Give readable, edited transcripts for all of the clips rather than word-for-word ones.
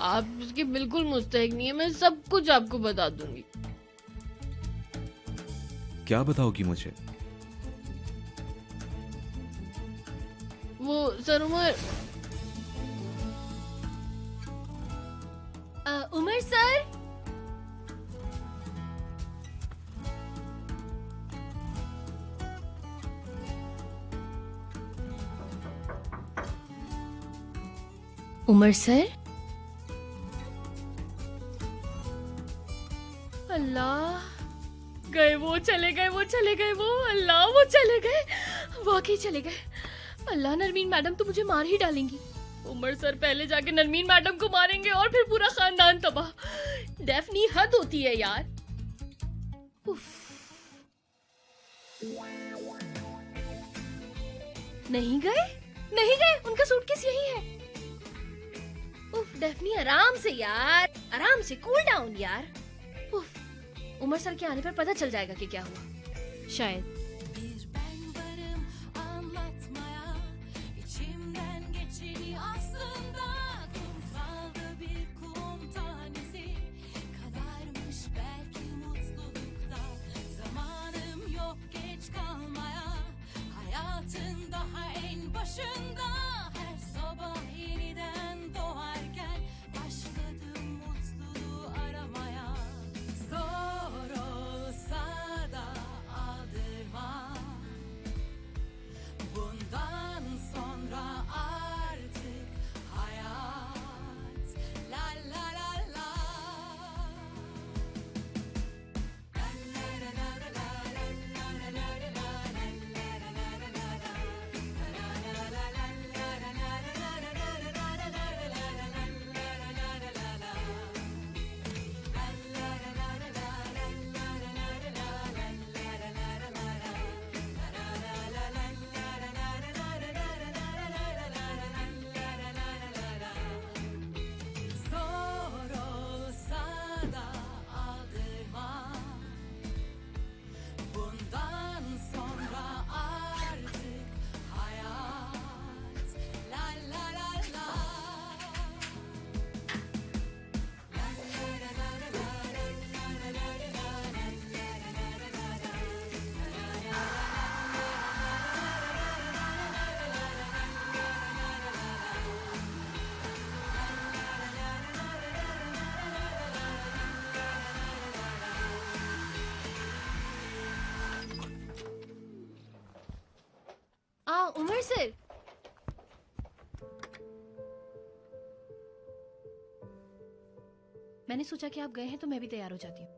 आप इसकी बिल्कुल मुस्तहिक नहीं है, मैं सब कुछ आपको बता दूंगी। क्या बताओगी मुझे? वो sir Umar, Umar sir, Umar sir, अल्लाह, गए वो, चले गए वो, चले गए वो, अल्लाह वो चले गए, वाकई चले गए। अल्लाह, नरमीन मैडम तो मुझे मार ही डालेंगी। उमर सर पहले जाके नरमीन मैडम को मारेंगे और फिर पूरा खानदान तबाह। डेफनी हद होती है यार। उफ। नहीं गए, नहीं गए, उनका सूटकेस यही है। उफ, डेफनी आराम से यार, आराम से, कूल डाउन यार। उफ, उमर सर के आने पर पता चल जाएगा कि क्या हुआ, शायद। उमर सर, मैंने सोचा कि आप गए हैं तो मैं भी तैयार हो जाती हूँ।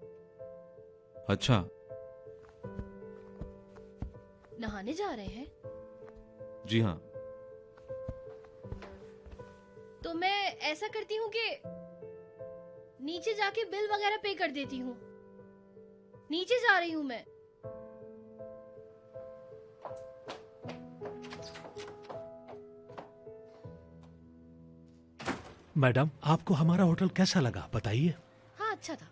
अच्छा, नहाने जा रहे हैं? जी हाँ। तो मैं ऐसा करती हूँ कि नीचे जाके बिल वगैरह पे कर देती हूँ। नीचे जा रही हूँ मैं। मैडम, आपको हमारा होटल कैसा लगा बताइए। हाँ, अच्छा था।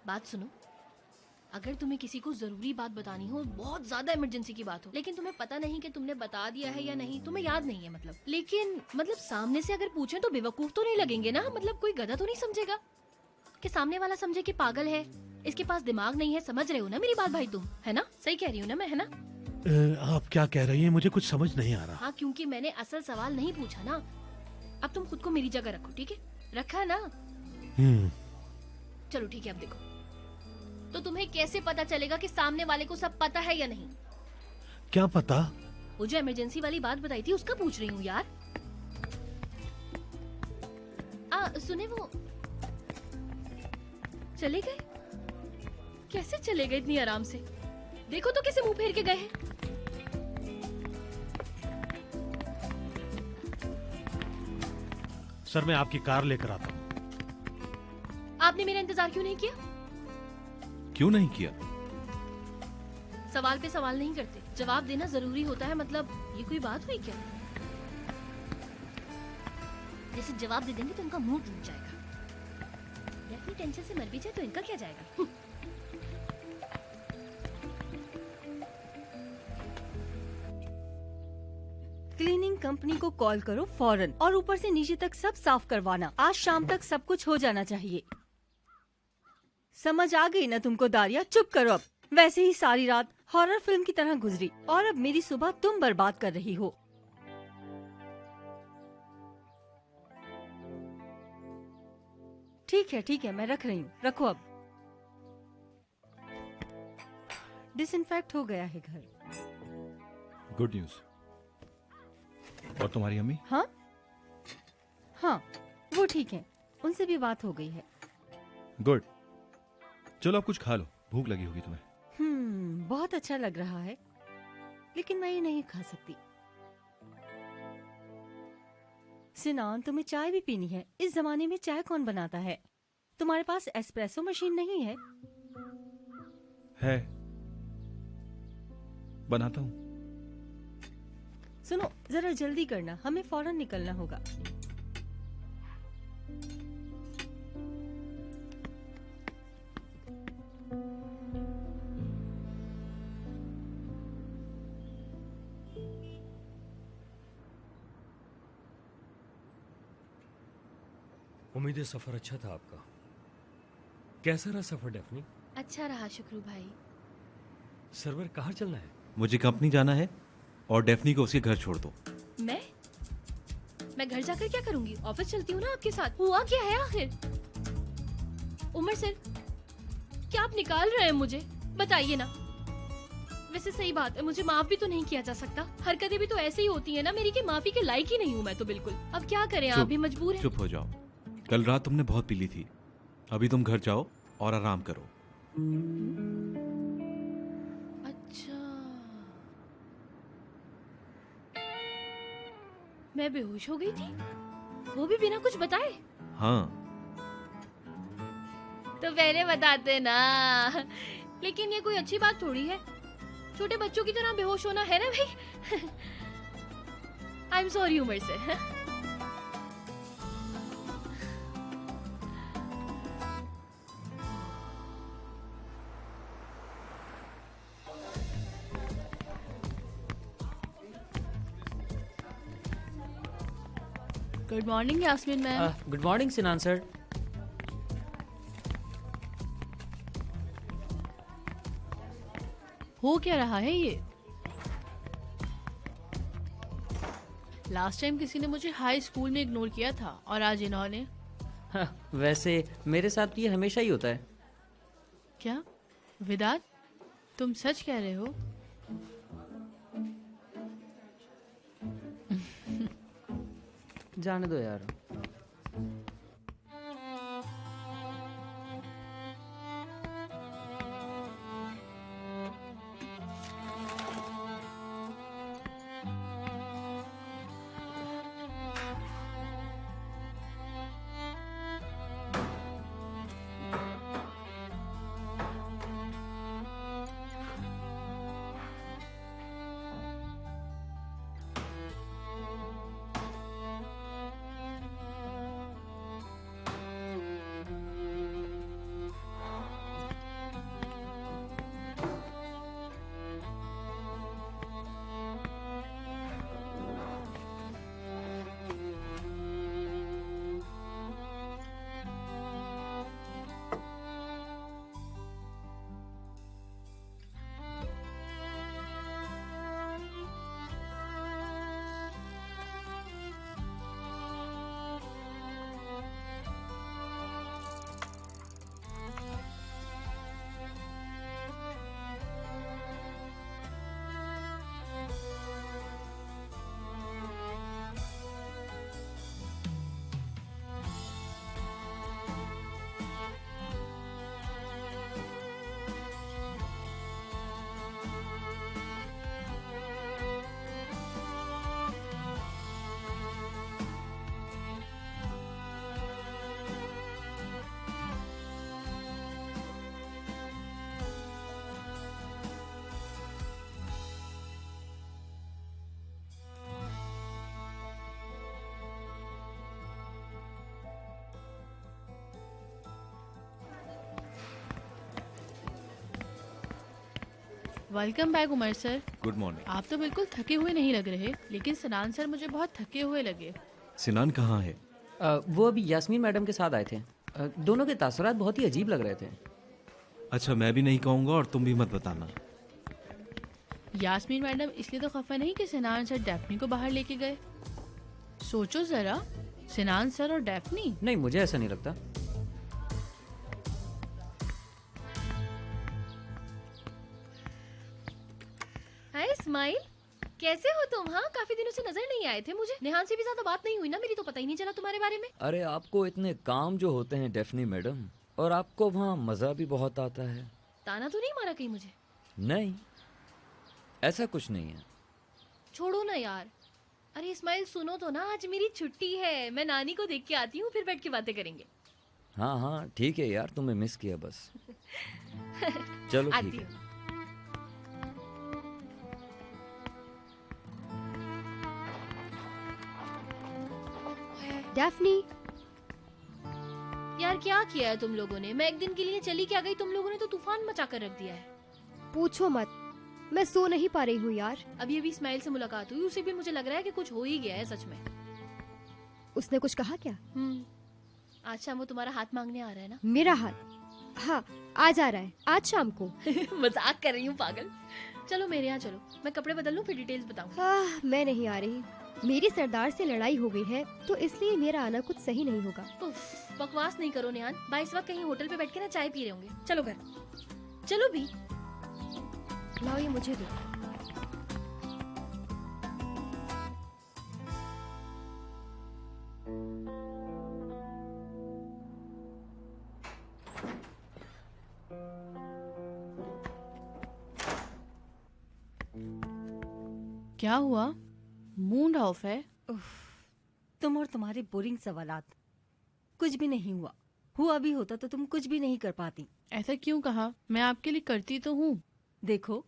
बात सुनो, अगर तुम्हें किसी को जरूरी बात बतानी हो, बहुत ज्यादा इमरजेंसी की बात हो, लेकिन तुम्हें पता नहीं कि तुमने बता दिया है या नहीं, तुम्हें याद नहीं है मतलब सामने से अगर पूछें तो बेवकूफ तो नहीं लगेंगे ना? मतलब कोई गधा तो नहीं समझेगा कि सामने वाला समझे कि पागल है, इसके पास दिमाग नहीं है। समझ रहे हो ना मेरी बात भाई तुम? है ना? सही कह रही हूँ ना मैं? है ना? आप क्या कह रही हैं? मुझे कुछ समझ नहीं आ रहा। हाँ, क्योंकि मैंने असल सवाल नहीं पूछा ना। अब तुम खुद को मेरी जगह रखो, ठीक है? रखा ना? चलो ठीक है, अब देखो तो तुम्हें कैसे पता चलेगा कि सामने वाले को सब पता है या नहीं? क्या पता? वो जो इमरजेंसी वाली बात बताई थी उसका पूछ रही हूँ यार। सुने, वो चले गए? कैसे चले गए इतनी आराम से? देखो तो कैसे मुंह फेर के गए हैं। सर, मैं आपकी कार लेकर आता हूँ। आपने मेरा इंतजार क्यों नहीं किया? क्यों नहीं किया? सवाल पे सवाल नहीं करते, जवाब देना जरूरी होता है। मतलब ये कोई बात हुई क्या? जैसे जवाब दे देंगे तो उनका मुंह टूट जाएगा, या फिर टेंशन से मर भी जाए तो इनका क्या जाएगा? क्लीनिंग कंपनी को कॉल करो फौरन और ऊपर से नीचे तक सब साफ करवाना। आज शाम तक सब कुछ हो जाना चाहिए। समझ आ गई ना तुमको दारिया? चुप करो अब। वैसे ही सारी रात हॉरर फिल्म की तरह गुजरी और अब मेरी सुबह तुम बर्बाद कर रही हो। ठीक है मैं रख रही हूँ। रखो अब। डिसइंफेक्ट हो गया है घर। Good news. और तुम्हारी अम्मी? हाँ वो ठीक है, उनसे भी बात हो गई है। गुड। चलो अब कुछ खा लो, भूख लगी होगी तुम्हें। बहुत अच्छा लग रहा है, लेकिन मैं ये नहीं खा सकती। सिनान, तुम्हें चाय भी पीनी है? इस जमाने में चाय कौन बनाता है? तुम्हारे पास एस्प्रेसो मशीन नहीं है? है, बनाता हूँ। सुनो, जरा जल्दी करना, हमें फौरन निकलना होगा। उम्मीद है सफर अच्छा था आपका। कैसा रहा सफर डेफनी? अच्छा रहा शुक्रू भाई। सर्वर कहाँ चलना है? मुझे कंपनी जाना है और डेफनी को उसके घर छोड़ दो। मैं घर जाकर क्या करूंगी? ऑफिस चलती हूँ ना आपके साथ। हुआ क्या है आखिर? उमर सर, क्या आप निकाल रहे हैं मुझे? बताइए ना। वैसे सही बात है, मुझे माफ भी तो नहीं किया जा सकता। हरकतें भी तो ऐसे ही होती है ना मेरी, कि माफी के लायक ही नहीं हूँ मैं तो बिल्कुल। अब क्या करें, आप भी मजबूर हैं। चुप हो जाओ। कल रात तुमने बहुत पी ली थी। अभी तुम घर जाओ और आराम करो। अच्छा, मैं बेहोश हो गई थी, वो भी बिना कुछ बताए? हाँ, तो पहले बताते ना। लेकिन ये कोई अच्छी बात थोड़ी है, छोटे बच्चों की तरह बेहोश होना, है ना भाई? आई एम सॉरी उमर से। Good morning Yasmeen ma'am. Good morning Sinan sir. हो क्या रहा है ये? लास्ट टाइम किसी ने मुझे हाई स्कूल में इग्नोर किया था और आज इन्होंने। वैसे मेरे साथ ये हमेशा ही होता है। क्या विदात, तुम सच कह रहे हो? जाने दो यार। Welcome back Umar sir. Good morning. आप तो बिल्कुल थके हुए नहीं लग रहे, लेकिन सनान सर मुझे बहुत थके हुए लगे। सिनान कहाँ है? वो अभी यास्मीन मैडम के साथ आए थे। दोनों के तासुरात बहुत ही अजीब लग रहे थे। अच्छा, मैं भी नहीं कहूँगा और तुम भी मत बताना। यास्मीन मैडम इसलिए तो खफा नहीं कि सनान सर डेफनी को बाहर लेके गए। सोचो जरा, सनान सर और डेफनी। नहीं, मुझे ऐसा नहीं लगता। हाय इस्माइल, कैसे हो तुम? हाँ, काफी दिनों से नजर नहीं आए थे मुझे। नेहान से भी ज्यादा बात नहीं हुई ना मेरी, तो पता ही नहीं चला तुम्हारे बारे में। अरे आपको इतने काम जो होते हैं डेफनी मैडम, और आपको वहाँ मज़ा भी बहुत आता है। ताना तो नहीं मारा कहीं मुझे? नहीं, ऐसा कुछ नहीं है। छोड़ो ना यार। अरे इस्माइल सुनो तो ना, आज मेरी छुट्टी है, मैं नानी को देख के आती हूँ, फिर बैठ के बातें करेंगे। हाँ हाँ ठीक है यार, तुम्हें मिस किया बस। चलो ठीक आती है। हूँ। डेफनी, यार क्या किया है तुम लोगों ने? मैं एक दिन के लिए चली क्या गई, तुम लोगों ने तो तूफान मचा कर रख दिया है। पूछो मत, मैं सो नहीं पा रही हूँ यार। अभी अभी इस्माइल से मुलाकात हुई, उसे भी मुझे लग रहा है कि कुछ हो ही गया है सच में। उसने कुछ कहा क्या? आज शाम वो तुम्हारा हाथ मांगने आ रहा है ना? मेरा हाथ? हाँ, आज आ रहा है, आज शाम को। मजाक कर रही हूँ पागल। चलो मेरे यहाँ चलो, मैं कपड़े बदल लूँ फिर डिटेल्स बताऊँ। हाँ, मैं नहीं आ रही। मेरी सरदार से लड़ाई हो गई है, तो इसलिए मेरा आना कुछ सही नहीं होगा। उफ, बकवास नहीं करो नेहान। भाई इस वक्त कहीं होटल पे बैठ के ना चाय पी रहे होंगे। चलो घर चलो भी। लाओ ये मुझे दो। क्या हुआ? मूड ऑफ है? तुम और तुम्हारे बोरिंग सवालात। कुछ भी नहीं हुआ। हुआ भी होता तो तुम कुछ भी नहीं कर पाती। ऐसा क्यों कहा? मैं आपके लिए करती तो हूँ। देखो,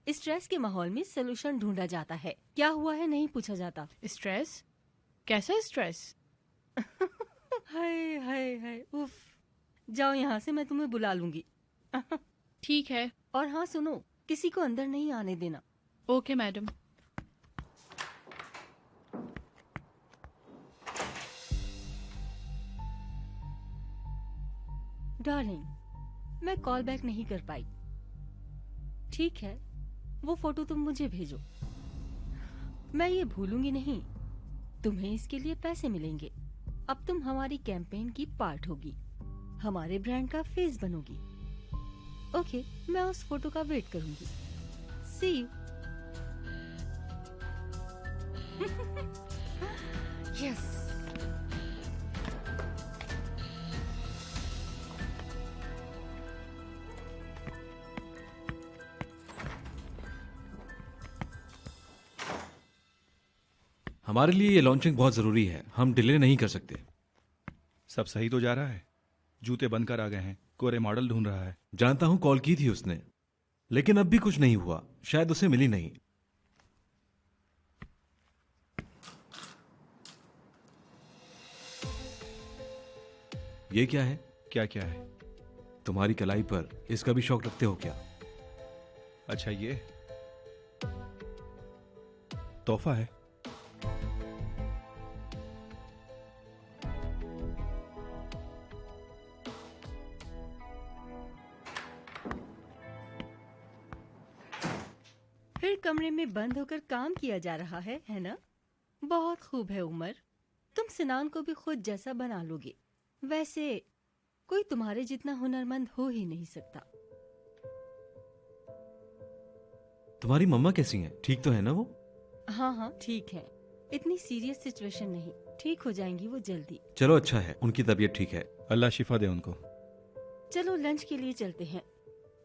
स्ट्रेस के माहौल में सलूशन ढूंढा जाता है, क्या हुआ है नहीं पूछा जाता। स्ट्रेस? कैसा स्ट्रेस? हाय हाय हाय, उफ। जाओ यहाँ से, मैं तुम्हें बुला लूंगी। ठीक है। और हाँ सुनो, किसी को अंदर नहीं आने देना। Okay madam. डार्लिंग, मैं कॉल बैक नहीं कर पाई। ठीक है, वो फोटो तुम मुझे भेजो। मैं ये भूलूंगी नहीं। तुम्हें इसके लिए पैसे मिलेंगे। अब तुम हमारी कैंपेन की पार्ट होगी, हमारे ब्रांड का फेस बनोगी। ओके, मैं उस फोटो का वेट करूंगी। सी यू। यस। हमारे लिए ये लॉन्चिंग बहुत ज़रूरी है, हम डिले नहीं कर सकते। सब सही तो जा रहा है? जूते बनकर आ गए हैं, कोरे मॉडल ढूंढ रहा है। जानता हूँ, कॉल की थी उसने, लेकिन अब भी कुछ नहीं हुआ। शायद उसे मिली नहीं। ये क्या है? क्या क्या है? तुम्हारी कलाई पर इसका भी शौक रखते हो क्या? अच्छा, ये तोहफा है। फिर कमरे में बंद होकर काम किया जा रहा है ना? बहुत खूब है उमर, तुम सिनान को भी खुद जैसा बना लोगे। वैसे कोई तुम्हारे जितना हुनरमंद हो ही नहीं सकता। तुम्हारी मम्मा कैसी हैं? ठीक तो है ना वो? हाँ हाँ ठीक है, इतनी सीरियस सिचुएशन नहीं, ठीक हो जाएंगी वो जल्दी। चलो अच्छा है, उनकी तबीयत ठीक है। अल्लाह शिफा दे उनको। चलो लंच के लिए चलते हैं।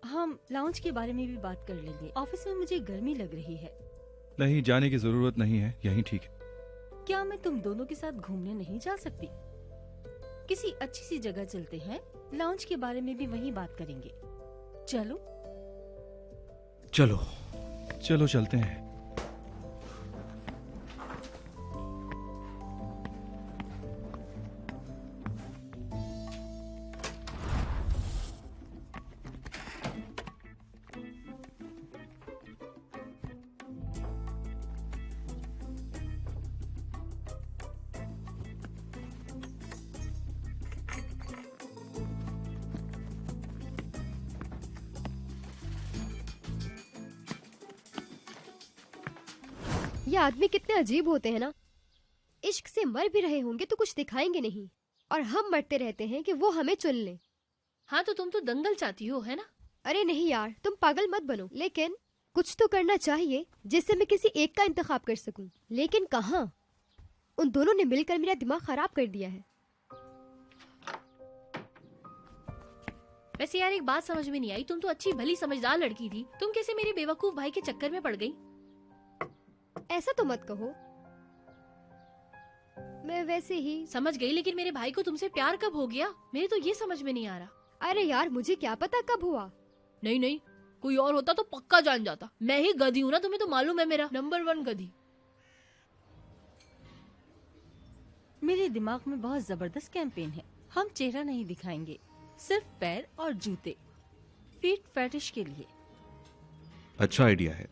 हम लाउंज के बारे में भी बात कर लेंगे। ऑफिस में मुझे गर्मी लग रही है। नहीं, जाने की जरूरत नहीं है, यहीं ठीक है। क्या मैं तुम दोनों के साथ घूमने नहीं जा सकती? किसी अच्छी सी जगह चलते हैं, लाउंज के बारे में भी वहीं बात करेंगे। चलो चलो चलो चलते हैं। ये आदमी कितने अजीब होते हैं ना। इश्क से मर भी रहे होंगे तो कुछ दिखाएंगे नहीं, और हम मरते रहते हैं कि वो हमें चुन ले। हाँ तो तुम तो दंगल चाहती हो, है ना? अरे नहीं यार, तुम पागल मत बनो, लेकिन कुछ तो करना चाहिए जिससे मैं किसी एक का इंतखाब कर सकूं। लेकिन कहाँ? उन दोनों ने मिलकर मेरा दिमाग खराब कर दिया है। वैसे यार एक बात समझ में नहीं आई, तुम तो अच्छी भली समझदार लड़की थी, तुम कैसे मेरे बेवकूफ भाई के चक्कर में पड़ गई? ऐसा तो मत कहो, मैं वैसे ही। समझ गई, लेकिन मेरे भाई को तुमसे प्यार कब हो गया? मेरे तो ये समझ में नहीं आ रहा। अरे यार मुझे क्या पता कब हुआ। नहीं नहीं, कोई और होता तो पक्का जान जाता। मैं ही गधी हूँ ना, तुम्हें तो मालूम है, मेरा नंबर 1 गधी। मेरे दिमाग में बहुत जबरदस्त कैंपेन है। हम चेहरा नहीं दिखाएंगे, सिर्फ पैर और जूते, फीट फेटिश के लिए। अच्छा आइडिया है।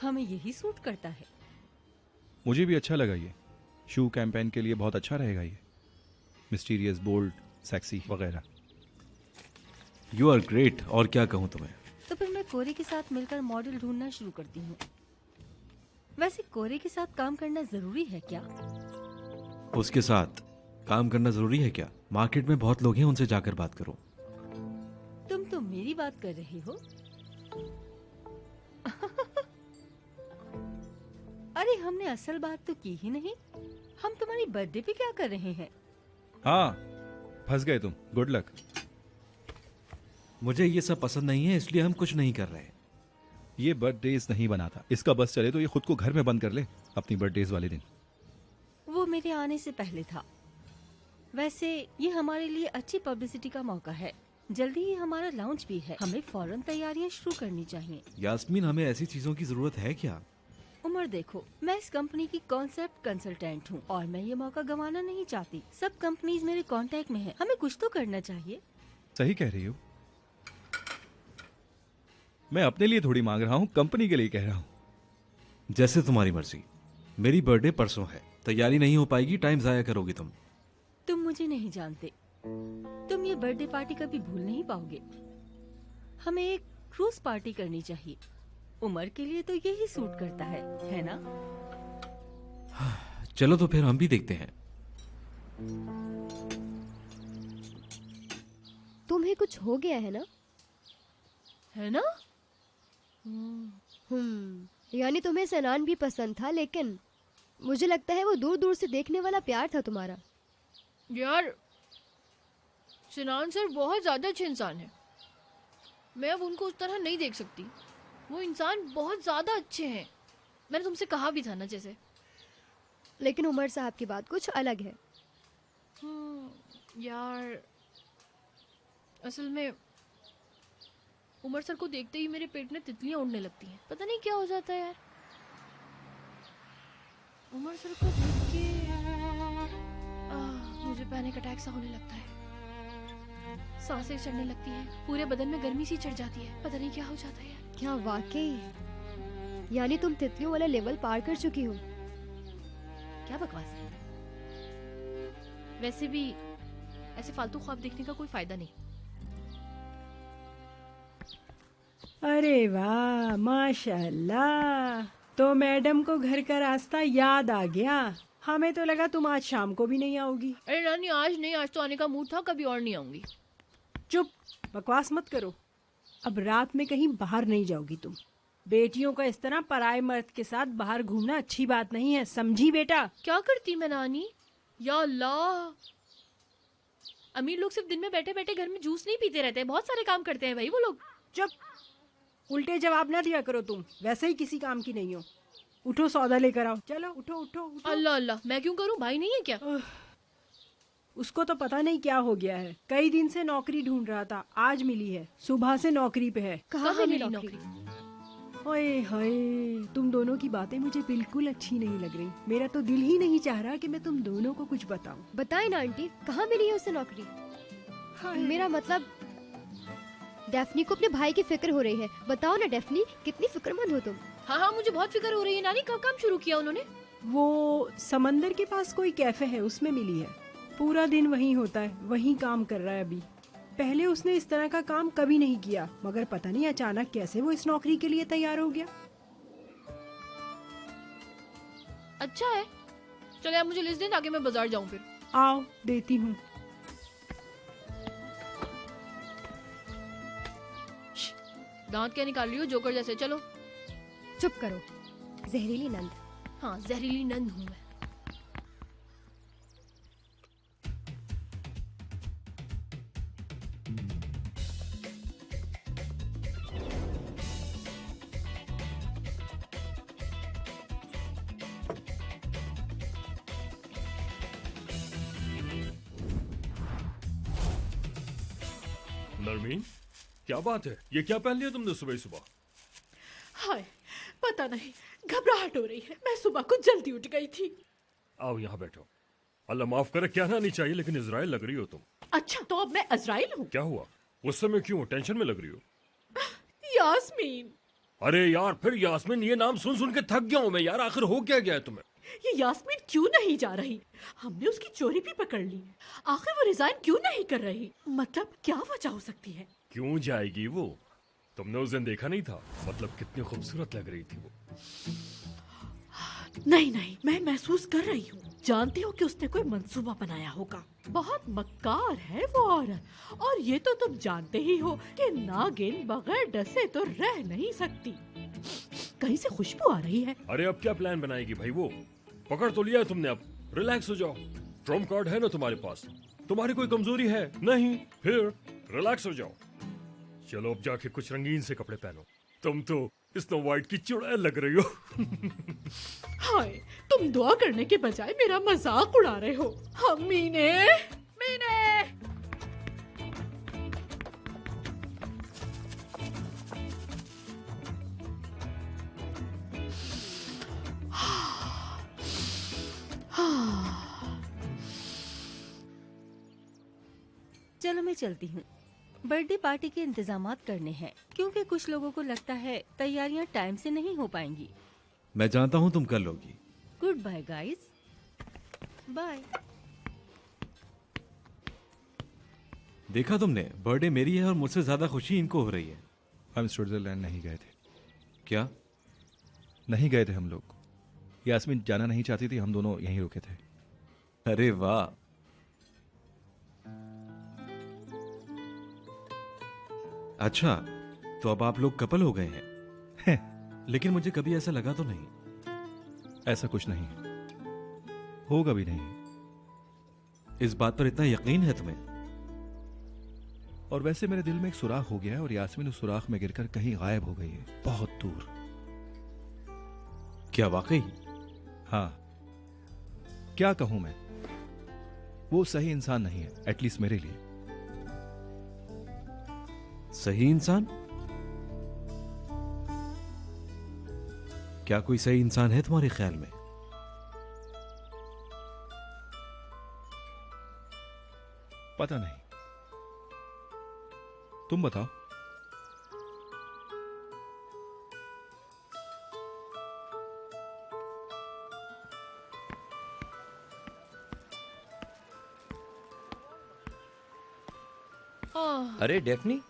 हमें यही सूट करता है। मुझे भी अच्छा लगा ये। शू कैंपेन के लिए बहुत अच्छा रहेगा ये। मिस्टीरियस, बोल्ड, सेक्सी वगैरह। You are great. और क्या कहूँ तुम्हें। तो फिर मैं कोरे के साथ मिलकर मॉडल ढूंढना शुरू करती हूँ। वैसे कोरे के साथ काम करना जरूरी है क्या? उसके साथ काम करना जरूरी है क्या? मार्केट में बहुत लोग हैं, उनसे जाकर बात करो। तुम तो मेरी बात कर रहे हो। अरे हमने असल बात तो की ही नहीं। हम तुम्हारी बर्थडे पे क्या कर रहे हैं? हाँ, फंस गए तुम। Good luck. मुझे ये सब पसंद नहीं है, इसलिए हम कुछ नहीं कर रहे। ये बर्थडेज नहीं बनाता। इसका बस चले तो ये खुद को घर में बंद कर ले अपनी बर्थडेज वाले दिन। वो मेरे आने से पहले था। वैसे ये हमारे लिए अच्छी पब्लिसिटी का मौका है। जल्दी ही हमारा लॉन्च भी है। हमें फौरन तैयारियां शुरू करनी चाहिए। यास्मीन, हमें ऐसी चीजों की जरूरत है क्या? उमर देखो, मैं इस कंपनी की कॉन्सेप्ट कंसल्टेंट हूँ और मैं ये मौका गंवाना नहीं चाहती। सब कंपनीज मेरे कांटेक्ट में हैं। हमें कुछ तो करना चाहिए। सही कह रही हो। मैं अपने लिए थोड़ी मांग रहा हूँ, कंपनी के लिए कह रहा हूँ। जैसे तुम्हारी मर्जी। मेरी बर्थडे परसों है, तैयारी नहीं हो पाएगी, टाइम जाया करोगी तुम। तुम मुझे नहीं जानते। तुम ये बर्थडे पार्टी कभी भूल नहीं पाओगे। हमें एक क्रूज पार्टी करनी चाहिए। उमर के लिए तो यही सूट करता है ना? चलो तो फिर हम भी देखते हैं। तुम्हें कुछ हो गया है ना? है ना? यानी तुम्हें सनान भी पसंद था, लेकिन मुझे लगता है वो दूर दूर से देखने वाला प्यार था तुम्हारा। यार सिनान सर बहुत ज्यादा अच्छे इंसान है। मैं अब उनको उस तरह नहीं देख सकती। वो इंसान बहुत ज्यादा अच्छे हैं। मैंने तुमसे कहा भी था ना जैसे। लेकिन उमर साहब की बात कुछ अलग है। यार असल में उमर सर को देखते ही मेरे पेट में तितलियां उड़ने लगती हैं। पता नहीं क्या हो जाता है यार। उमर सर को देख के मुझे पैनिक अटैक सा होने लगता है। सांसें चढ़ने लगती हैं, पूरे बदन में गर्मी सी चढ़ जाती है। पता नहीं क्या हो जाता है यार। क्या वाकई? यानी तुम तितलियों वाला लेवल पार कर चुकी हो। क्या बकवास है। वैसे भी ऐसे फालतू ख्वाब देखने का कोई फायदा नहीं। अरे वाह, माशाल्लाह। तो मैडम को घर का रास्ता याद आ गया। हमें तो लगा तुम आज शाम को भी नहीं आओगी। अरे नानी आज नहीं, आज तो आने का मूड था, कभी और नहीं आऊंगी। चुप, बकवास मत करो। अब रात में कहीं बाहर नहीं जाओगी तुम। बेटियों का इस तरह पराए मर्द के साथ बाहर घूमना अच्छी बात नहीं है, समझी बेटा? क्या करती मैं नानी? या अल्लाह, अमीर लोग सिर्फ दिन में बैठे बैठे घर में जूस नहीं पीते रहते हैं, बहुत सारे काम करते हैं भाई वो लोग। चुप, उल्टे जवाब ना दिया करो तुम। वैसे ही किसी काम की नहीं हो। उठो, सौदा लेकर आओ। चलो उठो उठो उठो। अल्लाह अल्लाह, मैं क्यों करूं? भाई नहीं है क्या? उसको तो पता नहीं क्या हो गया है। कई दिन से नौकरी ढूंढ रहा था, आज मिली है। सुबह से नौकरी पे है। कहाँ मिली मिली नौकरी? ओए हाय, तुम दोनों की बातें मुझे बिल्कुल अच्छी नहीं लग रही। मेरा तो दिल ही नहीं चाह रहा कि मैं तुम दोनों को कुछ बताऊं। बताए ना आंटी, कहाँ मिली है उसे नौकरी? मेरा मतलब डेफनी को अपने भाई की फिक्र हो रही है। बताओ ना डेफनी, कितनी फिक्रमंद हो तुम। हाँ हाँ मुझे बहुत फिक्र हो रही है नानी। कब काम शुरू किया उन्होंने? वो समंदर के पास कोई कैफे है, उसमें मिली है। पूरा दिन वहीं होता है, वहीं काम कर रहा है अभी। पहले उसने इस तरह का काम कभी नहीं किया, मगर पता नहीं अचानक कैसे वो इस नौकरी के लिए तैयार हो गया। अच्छा है। चले आप मुझे लिस्ट दें ताकि मैं बाजार जाऊं फिर। आओ देती हूँ। दांत क्या निकाल रही हो जोकर जैसे? चलो। चुप करो, जहरीली नंद। हाँ, जहरीली नंद हूँ मैं। नरमीन, क्या बात है? ये क्या पहन लिया तुमने सुबह सुबह? हाय, पता नहीं, घबराहट हो रही है। मैं सुबह को जल्दी उठ गई थी। आओ यहाँ बैठो। अल्लाह माफ करे, कहना नहीं चाहिए लेकिन इजराइल लग रही हो तुम। अच्छा, तो अब मैं अजराइल हूँ? क्या हुआ? उस समय क्यों टेंशन में लग रही हो? यास्मीन। अरे यार, फिर यास्मीन ये नाम सुन सुन के थक गया हूँ मैं यार। आखिर हो क्या गया है तुम्हें? ये यास्मीन क्यों नहीं जा रही? हमने उसकी चोरी भी पकड़ ली। आखिर वो रिजाइन क्यों नहीं कर रही? मतलब क्या वजह हो सकती है? क्यों जाएगी वो? तुमने उस दिन देखा नहीं था? मतलब कितनी खूबसूरत लग रही थी वो। नहीं नहीं, मैं महसूस कर रही हूँ। जानती हो कि उसने कोई मंसूबा बनाया होगा। बहुत मक्कार है वो औरत। और ये तो तुम जानते ही हो कि नागिन बगैर डसे तो रह नहीं सकती। कहीं से खुशबू आ रही है। अरे अब क्या प्लान बनाएगी भाई वो? पकड़ तो लिया है तुमने, अब रिलैक्स हो जाओ। ट्रम्प कार्ड है ना तुम्हारे पास? तुम्हारी कोई कमजोरी है? नहीं, फिर रिलैक्स हो जाओ। चलो अब जाके कुछ रंगीन से कपड़े पहनो। तुम तो स्नो वाइट की चुड़ैल लग रही हो। हाय, तुम दुआ करने के बजाय मेरा मजाक उड़ा रहे हो। हम मीने मीने। चलो मैं चलती हूँ। बर्थडे पार्टी के इंतजामात करने हैं क्योंकि कुछ लोगों को लगता है तैयारियां टाइम से नहीं हो पाएंगी। मैं जानता हूँ तुम कर लोगी। Good bye guys. बाय। देखा तुमने, बर्थडे मेरी है और मुझसे ज्यादा खुशी इनको हो रही है। हम स्विट्जरलैंड नहीं गए थे। क्या? नहीं गए थे हम लोग। यास्मीन जाना नहीं चाहती थी, हम दोनों यहीं रुके थे। अरे वाह। अच्छा, तो अब आप लोग कपल हो गए हैं। लेकिन मुझे कभी ऐसा लगा तो नहीं। ऐसा कुछ नहीं, होगा भी नहीं। इस बात पर इतना यकीन है तुम्हें? और वैसे मेरे दिल में एक सुराख हो गया है और यास्मीन उस सुराख में गिरकर कहीं गायब हो गई है, बहुत दूर। क्या वाकई? हाँ, क्या कहूं मैं, वो सही इंसान नहीं है, एटलीस्ट मेरे लिए। सही इंसान? क्या कोई सही इंसान है तुम्हारे ख्याल में? पता नहीं, तुम बताओ। अरे डेफनी,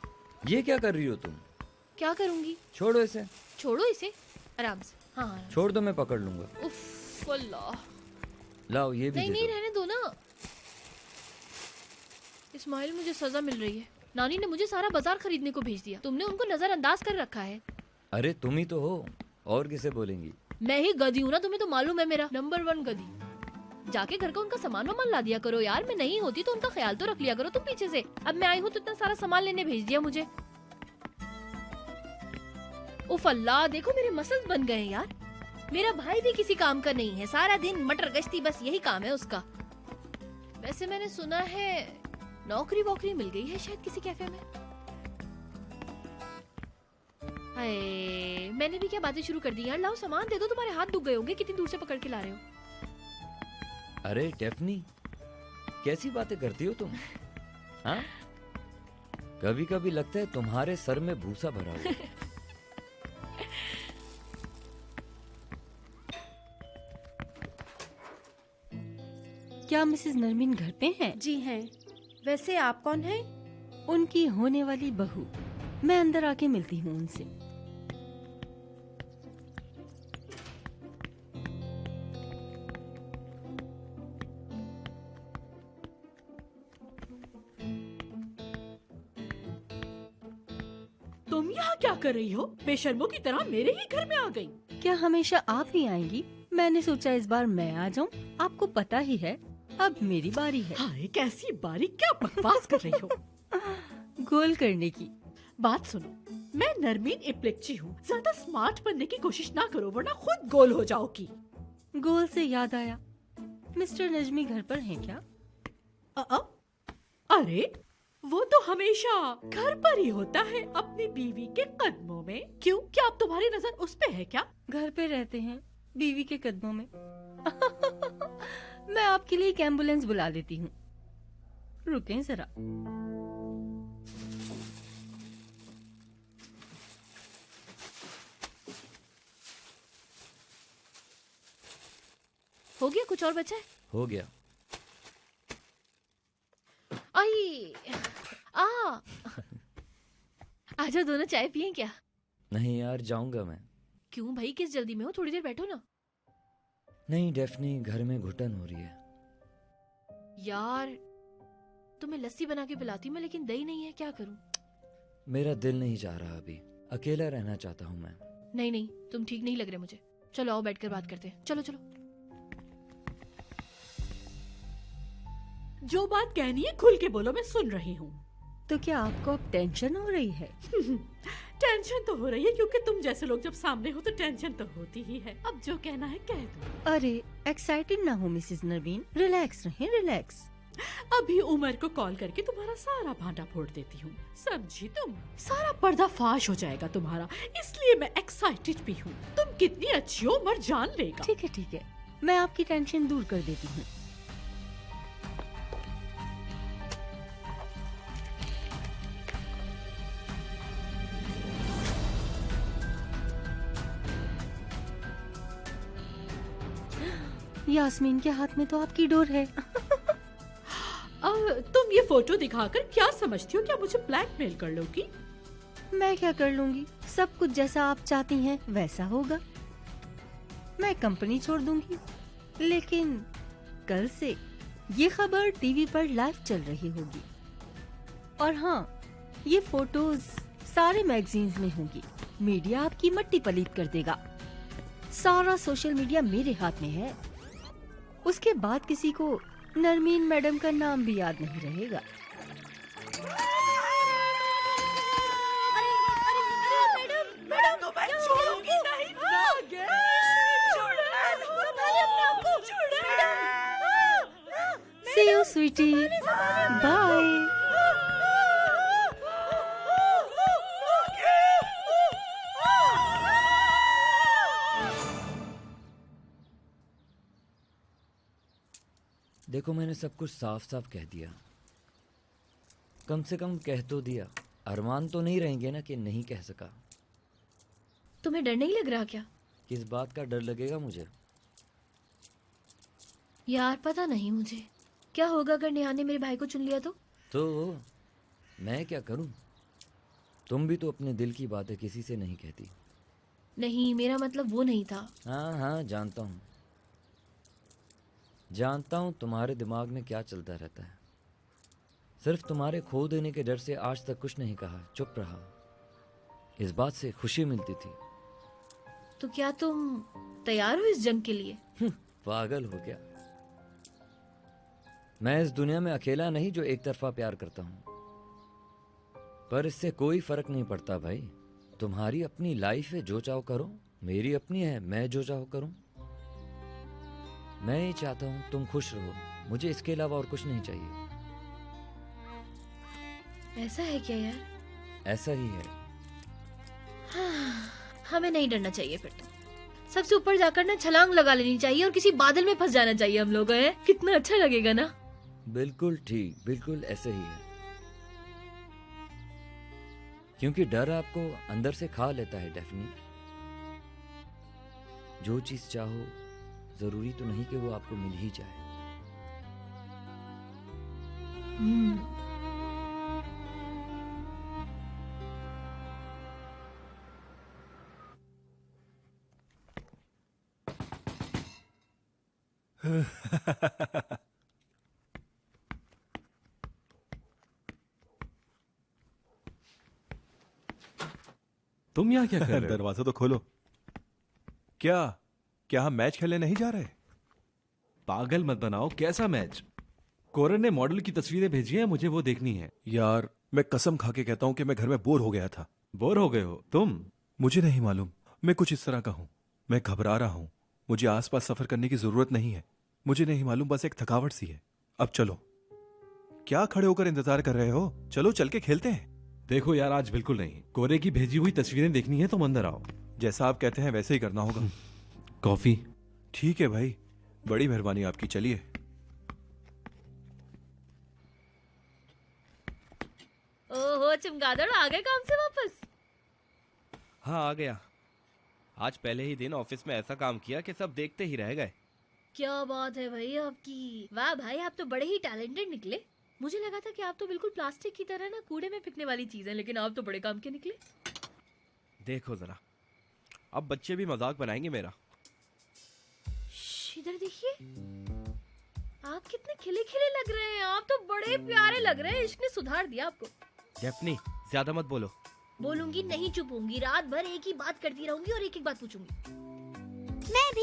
ये क्या कर रही हो तुम? क्या करूंगी? छोड़ो इसे। छोड़ो इसे? आराम से। हाँ आराम से। छोड़ दो, मैं पकड़ लूंगा। उफ अल्लाह। लाओ ये भी नहीं दे नहीं, दो। रहने दो ना। इस्माइल, मुझे सजा मिल रही है। नानी ने मुझे सारा बाजार खरीदने को भेज दिया। तुमने उनको नजरअंदाज कर रखा है। अरे तुम ही तो हो, और किसे बोलेंगी? मैं ही गधी हूँ ना, तुम्हें तो मालूम है। मेरा नंबर 1 गधी। जाके घर का उनका सामान वामान ला दिया करो यार। मैं नहीं होती तो उनका ख्याल तो रख लिया करो तुम पीछे से। अब मैं आई हूँ तो इतना सारा सामान लेने भेज दिया मुझे। उफ अल्लाह, देखो मेरे मसल्स बन गए यार। मेरा भाई भी किसी काम का नहीं है, सारा दिन मटर गश्ती, बस यही काम है उसका। वैसे मैंने सुना है नौकरी वोकरी मिल गई है शायद किसी कैफे में। हाय, मैंने भी क्या बातें शुरू कर दी यार। लाओ सामान दे दो, तुम्हारे हाथ दुख गए होंगे, कितनी दूर से पकड़ के ला रहे हो। अरे डेफनी, कैसी बातें करती हो तुम? हाँ, कभी कभी लगता है तुम्हारे सर में भूसा भरा हुआ है। क्या मिसेस नरमीन घर पे हैं? जी हैं। वैसे आप कौन हैं? उनकी होने वाली बहू। मैं अंदर आके मिलती हूँ उनसे। तुम यहाँ क्या कर रही हो? बेशर्मों की तरह मेरे ही घर में आ गई। क्या हमेशा आप ही आएंगी? मैंने सोचा इस बार मैं आ जाऊं। आपको पता ही है अब मेरी बारी है। हाय कैसी बारी, क्या बकवास कर रही हो? गोल करने की। बात सुनो, मैं नरमीन इप्लिक्ची हूँ। ज्यादा स्मार्ट बनने की कोशिश ना करो वरना खुद गोल हो जाओगी। गोल से याद आया, मिस्टर नजमी घर पर हैं क्या? अरे वो तो हमेशा घर पर ही होता है अपनी बीवी के कदमों में। क्यों, क्या अब तुम्हारी नजर उस पे है क्या? घर पे रहते हैं बीवी के कदमों में। मैं आपके लिए एक एम्बुलेंस बुला देती हूँ, रुकें जरा। हो गया, कुछ और बचा है? हो गया। आई आ आजा, दोनों चाय पिए क्या? नहीं यार, जाऊंगा मैं। क्यों भाई, किस जल्दी में हो? थोड़ी देर बैठो ना। नहीं डेफनी, घर में घुटन हो रही है। यार तुम्हें लस्सी बना के पिलाती मैं, लेकिन दही नहीं है, क्या करूं? मेरा दिल नहीं चाह रहा अभी, अकेला रहना चाहता हूँ मैं। नहीं नहीं, तुम ठीक नहीं लग रहे मुझे। चलो आओ बैठकर बात करते हैं, चलो चलो। जो बात कहनी है खुल के बोलो, मैं सुन रही हूँ। तो क्या आपको अब टेंशन हो रही है? टेंशन तो हो रही है क्योंकि तुम जैसे लोग जब सामने हो तो टेंशन तो होती ही है। अब जो कहना है कह दो। अरे एक्साइटेड ना हो मिसेस नरवीन, रिलैक्स रहें, रिलैक्स। अभी उमर को कॉल करके तुम्हारा सारा भांडा फोड़ देती हूँ, समझी तुम? सारा पर्दा फाश हो जाएगा तुम्हारा, इसलिए मैं एक्साइटेड भी हूँ। तुम कितनी अच्छी हो उमर जान लेगा। ठीक है, मैं आपकी टेंशन दूर कर देती हूँ। यास्मीन के हाथ में तो आपकी डोर है। तुम ये फोटो दिखाकर क्या समझती हो? क्या मुझे ब्लैकमेल कर लोगी? मैं क्या कर लूंगी, सब कुछ जैसा आप चाहती हैं वैसा होगा। मैं कंपनी छोड़ दूंगी, लेकिन कल से ये खबर टीवी पर लाइव चल रही होगी। और हाँ, ये फोटोज सारे मैगजीन्स में होंगी। मीडिया आपकी मट्टी पलीत कर देगा। सारा सोशल मीडिया मेरे हाथ में है। उसके बाद किसी को नरमीन मैडम का नाम भी याद नहीं रहेगा। See you, sweetie. Bye. देखो, मैंने सब कुछ साफ साफ कह दिया। कम से कम कह तो दिया। अरमान तो नहीं रहेंगे ना कि नहीं कह सका। तुम्हें डर नहीं लग रहा क्या? किस बात का डर लगेगा मुझे? यार पता नहीं मुझे, क्या होगा अगर नेहा ने मेरे भाई को चुन लिया तो मैं क्या करूं? तुम भी तो अपने दिल की बातें किसी से नहीं कहती। नहीं, मेरा मतलब वो नहीं था। हाँ, जानता हूँ तुम्हारे दिमाग में क्या चलता रहता है। सिर्फ तुम्हारे खो देने के डर से आज तक कुछ नहीं कहा, चुप रहा। इस बात से खुशी मिलती थी। तो क्या तुम तैयार हो इस जंग के लिए? पागल हो क्या? मैं इस दुनिया में अकेला नहीं जो एक तरफा प्यार करता हूँ। पर इससे कोई फर्क नहीं पड़ता भाई। तुम्हारी अपनी लाइफ है, जो चाहो करो। मेरी अपनी है, मैं जो चाहो करूं। मैं ही चाहता हूं तुम खुश रहो, मुझे इसके अलावा और कुछ नहीं चाहिए। ऐसा है क्या यार? ऐसा ही है। हमें नहीं डरना चाहिए फिर तो। सबसे ऊपर जाकर ना छलांग लगा लेनी चाहिए और किसी बादल में फंस जाना चाहिए हम लोग। है कितना अच्छा लगेगा ना। बिल्कुल ठीक, बिल्कुल ऐसे ही है। क्योंकि डर आपको अंदर से खा लेता है डेफनी। जो चीज चाहो जरूरी तो नहीं कि वो आपको मिल ही जाए। तुम यहाँ क्या कर रहे हो? दरवाजा तो खोलो। क्या क्या हम मैच खेलने नहीं जा रहे? पागल मत बनाओ, कैसा मैच? कोरन ने मॉडल की तस्वीरें भेजी हैं, मुझे वो देखनी है। यार मैं कसम खा के कहता हूँ कि मैं घर में बोर हो गया था। बोर हो गए हो तुम? मुझे नहीं मालूम, मैं कुछ इस तरह का हूँ। मैं घबरा रहा हूँ। मुझे आसपास सफर करने की जरूरत नहीं है। मुझे नहीं मालूम, बस एक थकावट सी है। अब चलो। क्या खड़े होकर इंतजार कर रहे हो? चलो चल के खेलते हैं। देखो यार, आज बिल्कुल नहीं। कोरे की भेजी हुई तस्वीरें देखनी है, तुम अंदर आओ। जैसा आप कहते हैं वैसे ही करना होगा। कॉफी? ठीक है भाई, बड़ी मेहरबानी आपकी। चलिए। ओहो चमगादड़, आ गए काम से वापस? हाँ, आ गया। आज पहले ही दिन ऑफिस में ऐसा काम किया कि सब देखते ही रह गए। क्या बात है भाई आपकी। वाह भाई, आप तो बड़े ही टैलेंटेड निकले। मुझे लगा था कि आप तो बिल्कुल प्लास्टिक की तरह ना कूड़े में फेंकने वाली चीज है, लेकिन आप तो बड़े काम के निकले। देखो जरा, अब बच्चे भी मजाक बनाएंगे मेरा। इधर देखिए, आप कितने खिले खिले लग रहे हैं। आप तो बड़े प्यारे लग रहे हैं। इसने सुधार दिया आपको। डेफनी, ज्यादा मत बोलो। बोलूंगी नहीं, चुप होंगी। रात भर एक ही बात करती रहूंगी और एक एक बात पूछूंगी। मैं भी।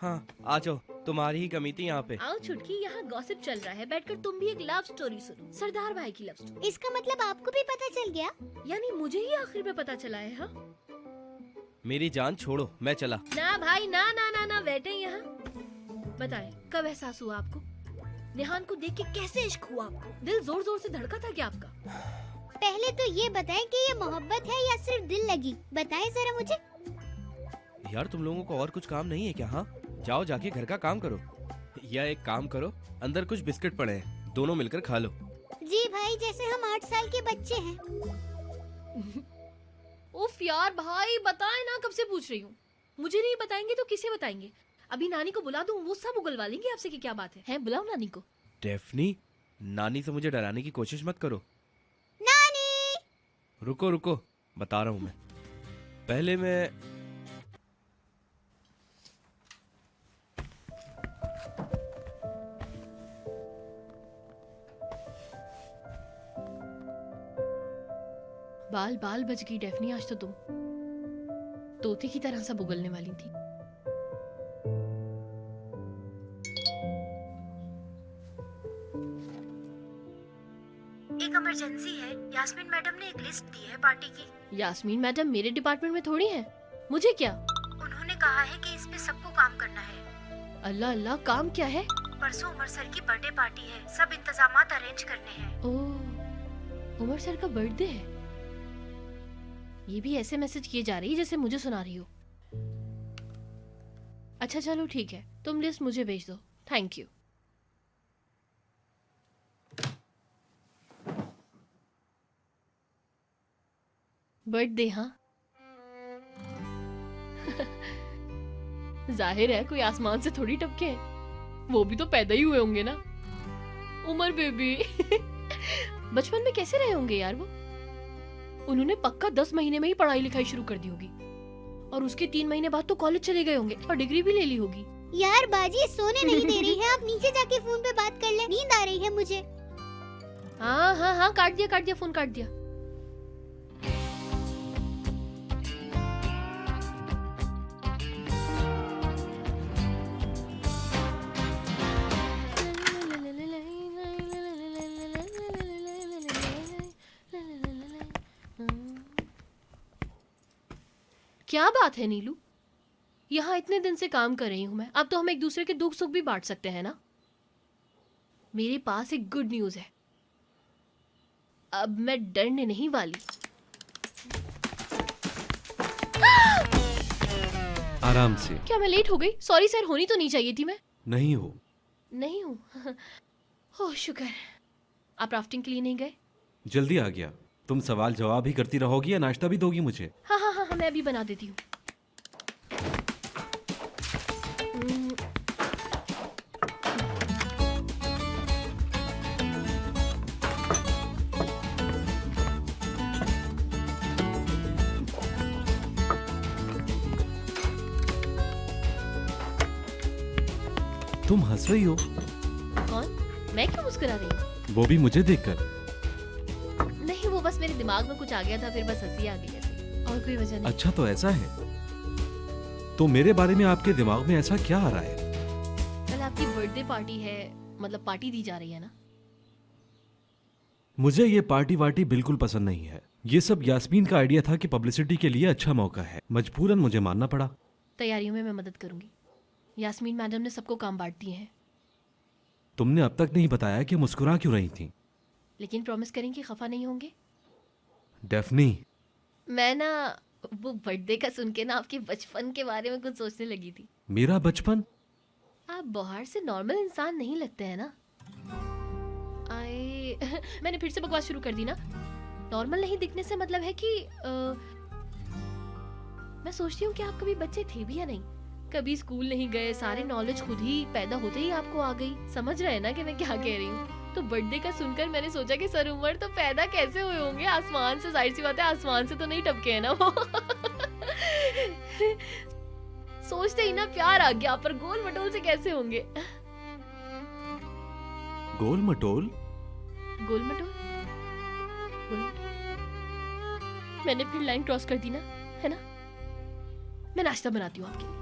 हाँ, आ जाओ, तुम्हारी ही कमी थी यहाँ पे। आओ छुटकी, यहाँ गॉसिप चल रहा है। बैठकर तुम भी एक लव स्टोरी सुनो, सरदार भाई की लव स्टोरी। इसका मतलब आपको भी पता चल गया? यानी मुझे ही आखिर में पता चला है? हाँ मेरी जान छोड़ो, मैं चला। ना भाई, ना ना ना ना, बैठे यहाँ। बताएं, कब एहसास हुआ आपको? निहान को देख के कैसे इश्क हुआ आपको? दिल जोर जोर से धड़का था क्या आपका? पहले तो ये बताएं कि ये मोहब्बत है या सिर्फ दिल लगी। बताएं जरा मुझे। यार तुम लोगों को और कुछ काम नहीं है क्या? हाँ, जाओ जाके घर का काम करो। या एक काम करो, अंदर कुछ बिस्किट पड़े हैं, दोनों मिलकर खा लो। जी भाई, जैसे हम 8 साल के बच्चे हैं। उफ यार भाई, बताएं ना, कब से पूछ रही हूँ। मुझे नहीं बताएंगे तो किसे बताएंगे? अभी नानी को बुला दूं, वो सब उगलवा लेंगे आपसे कि क्या बात है? बुलाओ नानी को। डेफनी, नानी से मुझे डराने की कोशिश मत करो। नानी! रुको रुको, बता रहा हूँ मैं। पहले मैं बाल बाल बच गई डेफनी, आज तो तुम तोते की तरह सब उगलने वाली थी। एक इमरजेंसी है। यास्मीन मैडम ने एक लिस्ट दी है पार्टी की। यास्मीन मैडम मेरे डिपार्टमेंट में थोड़ी है, मुझे क्या? उन्होंने कहा है कि इस पे सबको काम करना है। अल्लाह अल्लाह, काम क्या है? परसों उमर सर की बर्थडे पार्टी है, सब इंतजामात अरेंज करने हैं। ओह, उमर सर का बर्थडे है। ये भी ऐसे मैसेज किए जा रही है जैसे मुझे सुना रही हो। अच्छा चलो ठीक है, तुम लिस्ट मुझे भेज दो। Thank you. बर्थडे? हाँ जाहिर है कोई आसमान से थोड़ी टपके हैं, वो भी तो पैदा ही हुए होंगे ना। उमर बेबी बचपन में कैसे रहे होंगे यार वो? उन्होंने पक्का 10 महीने में ही पढ़ाई लिखाई शुरू कर दी होगी, और उसके 3 महीने बाद तो कॉलेज चले गए होंगे और डिग्री भी ले ली होगी। यार बाजी सोने नहीं दे रही है, आप नीचे जाके फोन पे बात कर ले, नींद आ रही है मुझे। हाँ हाँ हाँ, काट दिया फोन, काट दिया। क्या बात है नीलू, यहाँ इतने दिन से काम कर रही हूँ मैं, अब तो हम एक दूसरे के दुख सुख भी बांट सकते हैं ना। मेरे पास एक गुड न्यूज है, अब मैं डरने नहीं वाली। आराम से। क्या मैं लेट हो गई? सॉरी सर, होनी तो नहीं चाहिए थी मैं। नहीं हो। नहीं हूँ ओह शुक्र। आप राफ्टिंग के लिए नहीं गए? जल्दी आ गया। तुम सवाल जवाब ही करती रहोगी या नाश्ता भी दोगी मुझे? हाँ हाँ हाँ, मैं अभी बना देती हूँ। तुम हंस रही हो? कौन? मैं क्यों मुस्कुरा रही हूँ? वो भी मुझे देखकर। नहीं, वो बस मेरे दिमाग में कुछ आ गया था, फिर बस हंसी आ गई ऐसे। और कोई वजह नहीं। अच्छा तो ऐसा है, तो मेरे बारे में आपके दिमाग में ऐसा क्या आ रहा है? कल आपकी बर्थडे पार्टी है, मतलब पार्टी दी जा रही है ना? मुझे ये पार्टी वार्टी बिल्कुल पसंद नहीं है। ये सब यास्मीन का आइडिया था कि पब्लिसिटी के लिए अच्छा मौका है, मजबूरन मुझे मानना पड़ा। तैयारियों में मैं मदद करूंगी। यास्मीन मैडम ने सबको काम बांट दिए हैं। तुमने अब तक नहीं बताया कि मुस्कुरा क्यों रही थी? लेकिन प्रॉमिस करें कि खफा नहीं होंगे। डेफनी, मैं ना वो बर्थडे का सुन के ना आपके बचपन के बारे में कुछ सोचने लगी थी। मेरा बचपन? आप बाहर से नॉर्मल इंसान नहीं लगते हैं ना। मैंने फिर से बकवास शुरू कर दी ना। नॉर्मल नहीं दिखने से मतलब है कि मैं सोचती हूँ कि आप कभी बच्चे थे भी या नहीं। कभी स्कूल नहीं गए, सारे नॉलेज खुद ही पैदा होते ही आपको आ गई। समझ रहे हैं ना कि मैं क्या कह रही हूँ? तो बर्थडे का सुनकर मैंने सोचा कि सर उमर तो पैदा कैसे हुए होंगे आसमान से। जाहिर सी बात है आसमान से तो नहीं टपके हैं ना वो। सोचते ही ना प्यार आ गया, पर गोल मटोल से कैसे होंगे? गोल मटोल? गोल मटोल? मैंने फिर लाइन क्रॉस कर दी ना, है ना? मैं नाश्ता बनाती हूँ आपके लिए।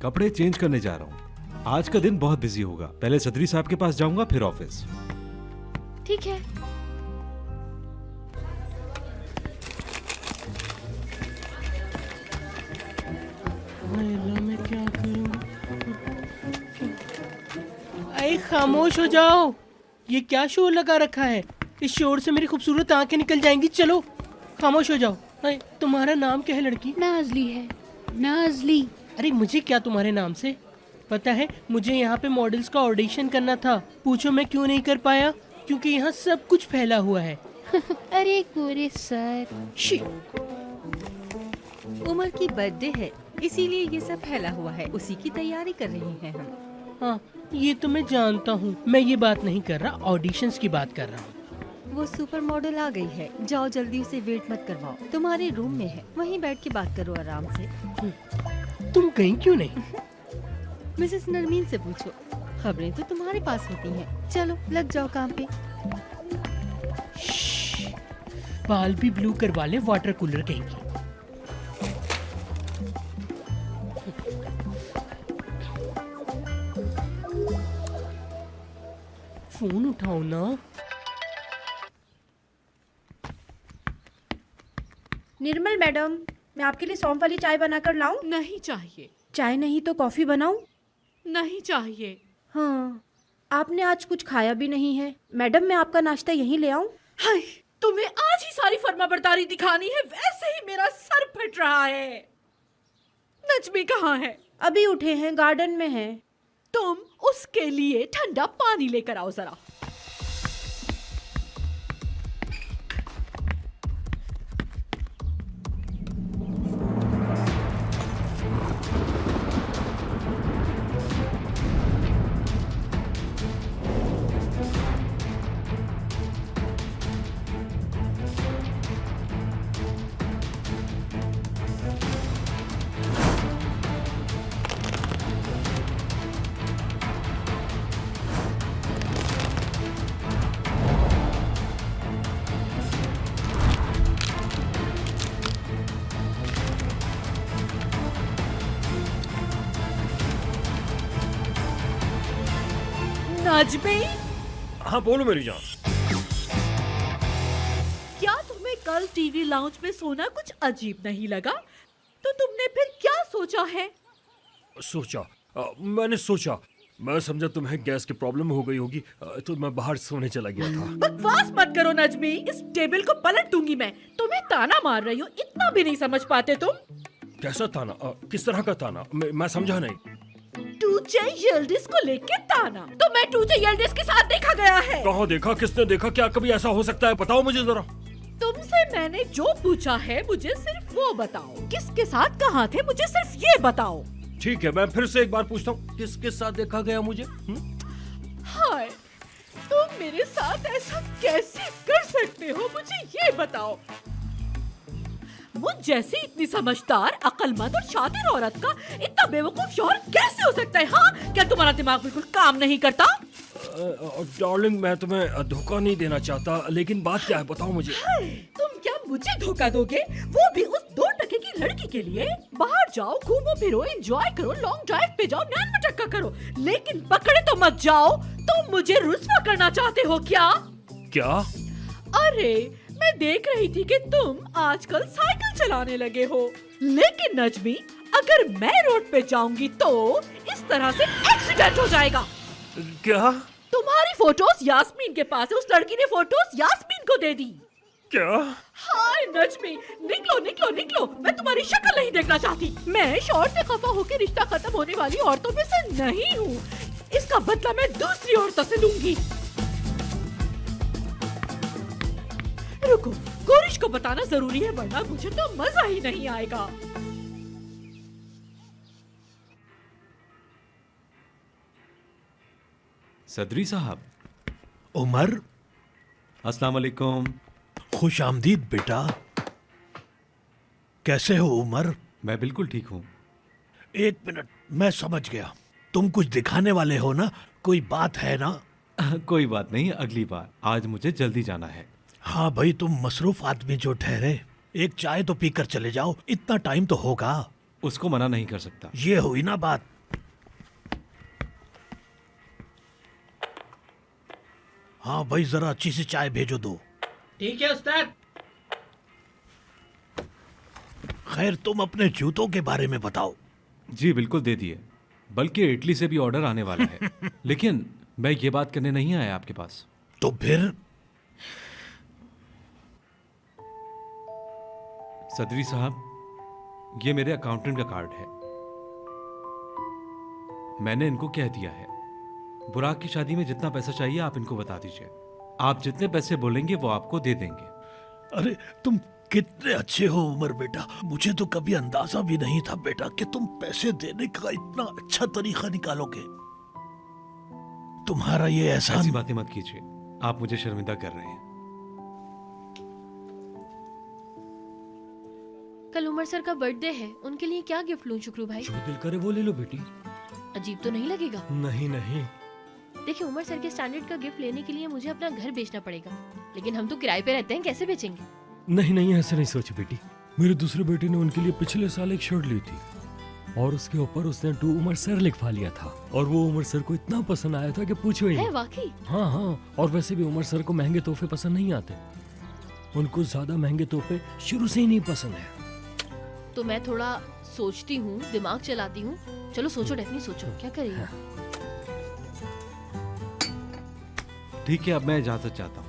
कपड़े चेंज करने जा रहा हूँ। आज का दिन बहुत बिजी होगा। पहले सदरी साहब के पास जाऊंगा, फिर ऑफिस। ठीक है। मैं क्या करूं? अरे खामोश हो जाओ। ये क्या शोर लगा रखा है? इस शोर से मेरी खूबसूरत आंखें निकल जाएंगी। चलो खामोश हो जाओ। अरे तुम्हारा नाम क्या है लड़की? नाजली है, नाजली। अरे मुझे क्या तुम्हारे नाम से? पता है मुझे यहाँ पे मॉडल्स का ऑडिशन करना था। पूछो मैं क्यों नहीं कर पाया? क्योंकि यहाँ सब कुछ फैला हुआ है। अरे गोरे सर, उमर की बर्थडे है इसीलिए ये सब फैला हुआ है। उसी की तैयारी कर रहे हैं हम। हाँ ये तो मैं जानता हूँ। मैं ये बात नहीं कर रहा, ऑडिशंस की बात कर रहा हूँ। वो सुपर मॉडल आ गई है, जाओ जल्दी उसे वेट मत करवाओ। तुम्हारे रूम में है, वहीं बैठ के बात करो आराम से। तुम कहीं क्यों नहीं? मिसेस नरमीन से पूछो, खबरें तो तुम्हारे पास होती हैं। चलो लग जाओ काम पे। बाल भी ब्लू करवा ले, वाटर कूलर कहेंगी। फोन उठाओ ना। निर्मल मैडम, मैं आपके लिए सौंफ वाली चाय बनाकर लाऊं? नहीं चाहिए। चाय नहीं तो कॉफी बनाऊं? नहीं चाहिए। हाँ, आपने आज कुछ खाया भी नहीं है। मैडम मैं आपका नाश्ता यहीं ले आऊं? हाय, तुम्हें आज ही सारी फर्माबरदारी दिखानी है। वैसे ही मेरा सर फट रहा है। नजमी कहाँ है? अभी उठे हैं, गार्डन में हैं। तुम उसके लिए ठंडा पानी लेकर आओ जरा। नजमी, हाँ बोलो मेरी जान। क्या तुम्हें कल टीवी लाउंज में सोना कुछ अजीब नहीं लगा? तो तुमने फिर क्या सोचा है? सोचा मैंने सोचा, मैं समझा तुम्हें गैस की प्रॉब्लम हो गई होगी, तो मैं बाहर सोने चला गया था। बकवास मत करो नजमी, इस टेबल को पलट दूंगी मैं। तुम्हें ताना मार रही हूँ, इतना भी नहीं समझ पाते तुम? कैसा ताना? किस तरह का ताना? मैं समझा नहीं। टूचे यल्डिस को लेके ताना? तो मैं टूचे यल्डिस के साथ देखा गया है। कहाँ देखा? किसने देखा? क्या कभी ऐसा हो सकता है? बताओ मुझे जरा। तुमसे मैंने जो पूछा है मुझे सिर्फ वो बताओ। किसके साथ कहाँ थे मुझे सिर्फ ये बताओ। ठीक है, मैं फिर से एक बार पूछता हूँ, किसके साथ देखा गया मुझे? हाय, तुम मेरे साथ ऐसा कैसे कर सकते हो? मुझे ये बताओ। मुझ जैसी इतनी समझदार, अक्लमंद और शातिर औरत का इतना बेवकूफ शौहर कैसे हो सकता है? हाँ, क्या तुम्हारा दिमाग बिल्कुल काम नहीं करता? डार्लिंग, मैं तुम्हें धोखा नहीं देना चाहता, लेकिन बात क्या है बताओ मुझे। तुम क्या मुझे धोखा दोगे, वो भी उस 2 टके की लड़की के लिए? बाहर जाओ, घूमो फिरो, एंजॉय करो, लॉन्ग ड्राइव पे जाओ, नैन मटक्का करो, लेकिन पकड़े तो मत जाओ। तुम मुझे रुस्वा करना चाहते हो क्या? क्या? अरे मैं देख रही थी कि तुम आजकल साइकिल चलाने लगे हो, लेकिन नजमी अगर मैं रोड पे जाऊंगी तो इस तरह से एक्सीडेंट हो जाएगा। क्या? तुम्हारी फोटोज यास्मीन के पास है, उस लड़की ने फोटोज यास्मीन को दे दी। क्या? हाय नजमी, निकलो निकलो निकलो, मैं तुम्हारी शक्ल नहीं देखना चाहती। मैं शौहर से खफा होकर रिश्ता खत्म होने वाली औरतों में से नहीं हूँ। इसका बदला मैं दूसरी औरतों से लूंगी। रुको, कोरिश को बताना जरूरी है, वरना मुझे तो मजा ही नहीं आएगा। सदरी साहब। उमर, अस्सलाम वालेकुम। खुश आमदीद बेटा। कैसे हो उमर? मैं बिल्कुल ठीक हूँ। 1 मिनट, मैं समझ गया। तुम कुछ दिखाने वाले हो ना? कोई बात है ना? कोई बात नहीं, अगली बार। आज मुझे जल्दी जाना है। हाँ भाई, तुम मसरूफ आदमी जो ठहरे, एक चाय तो पीकर चले जाओ, इतना टाइम तो होगा। उसको मना नहीं कर सकता। ये हुई ना बात। हाँ भाई, जरा अच्छी सी चाय भेजो दो। ठीक है उस्ताद। खैर, तुम अपने जूतों के बारे में बताओ। जी बिल्कुल दे दिए, बल्कि इटली से भी ऑर्डर आने वाला है। लेकिन मैं ये बात करने नहीं आया आपके पास। तो फिर? सदरी साहब, ये मेरे अकाउंटेंट का कार्ड है। मैंने इनको कह दिया है, बुराक की शादी में जितना पैसा चाहिए आप इनको बता दीजिए। आप जितने पैसे बोलेंगे वो आपको दे देंगे। अरे तुम कितने अच्छे हो उमर बेटा, मुझे तो कभी अंदाजा भी नहीं था बेटा कि तुम पैसे देने का इतना अच्छा तरीका निकालोगे। तुम्हारा ये ऐसी एहसान। बातें मत कीजिए, आप मुझे शर्मिंदा कर रहे हैं। कल उमर सर का बर्थडे है, उनके लिए क्या गिफ्ट लूं शुक्रू भाई? जो दिल करे वो ले लो बेटी। अजीब तो नहीं लगेगा? नहीं नहीं। देखिए, उमर सर के स्टैंडर्ड का गिफ्ट लेने के लिए मुझे अपना घर बेचना पड़ेगा, लेकिन हम तो किराए पे रहते हैं, कैसे बेचेंगे? नहीं नहीं, ऐसे नहीं सोचो बेटी। मेरे दूसरे बेटे ने उनके लिए पिछले साल एक शर्ट ली थी और उसके ऊपर उसने टू उमर सर लिखवा लिया था, और वो उमर सर को इतना पसंद आया था कि पूछो ही है नहीं। वाकई? हाँ हाँ, और वैसे भी उमर सर को महंगे तोहफे पसंद नहीं आते, उनको ज्यादा महंगे तोहफे शुरू से ही नहीं पसंद है। तो मैं थोड़ा सोचती हूँ, दिमाग चलाती हूँ। चलो सोचो डेफनी, सोचो क्या करेंगे। ठीक है, अब मैं इजाजत चाहता हूँ।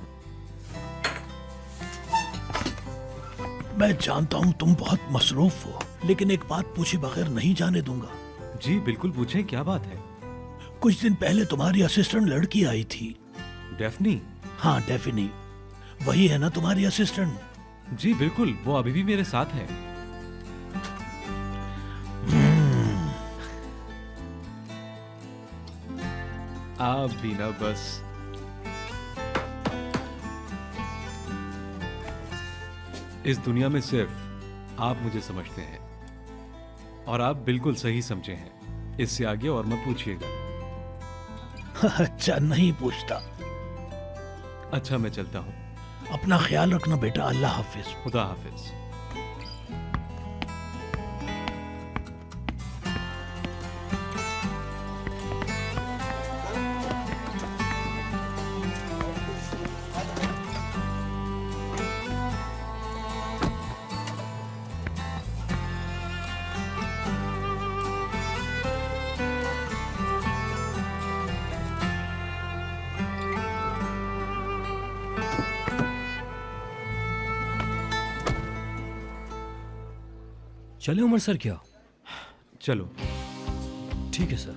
मैं जानता हूँ तुम बहुत मसरूफ हो, लेकिन एक बात पूछे बगैर नहीं जाने दूंगा। जी बिल्कुल पूछें, क्या बात है? कुछ दिन पहले तुम्हारी असिस्टेंट लड़की आई थी। डेफनी? हाँ डेफनी, वही है ना तुम्हारी असिस्टेंट? जी बिल्कुल, वो अभी भी मेरे साथ है। आप भी ना बस। इस दुनिया में सिर्फ आप मुझे समझते हैं, और आप बिल्कुल सही समझे हैं। इससे आगे और मत पूछिएगा। अच्छा, नहीं पूछता। अच्छा, मैं चलता हूँ। अपना ख्याल रखना बेटा। अल्लाह हाफिज। खुदा हाफिज। चले उमर सर क्या? चलो। ठीक है सर।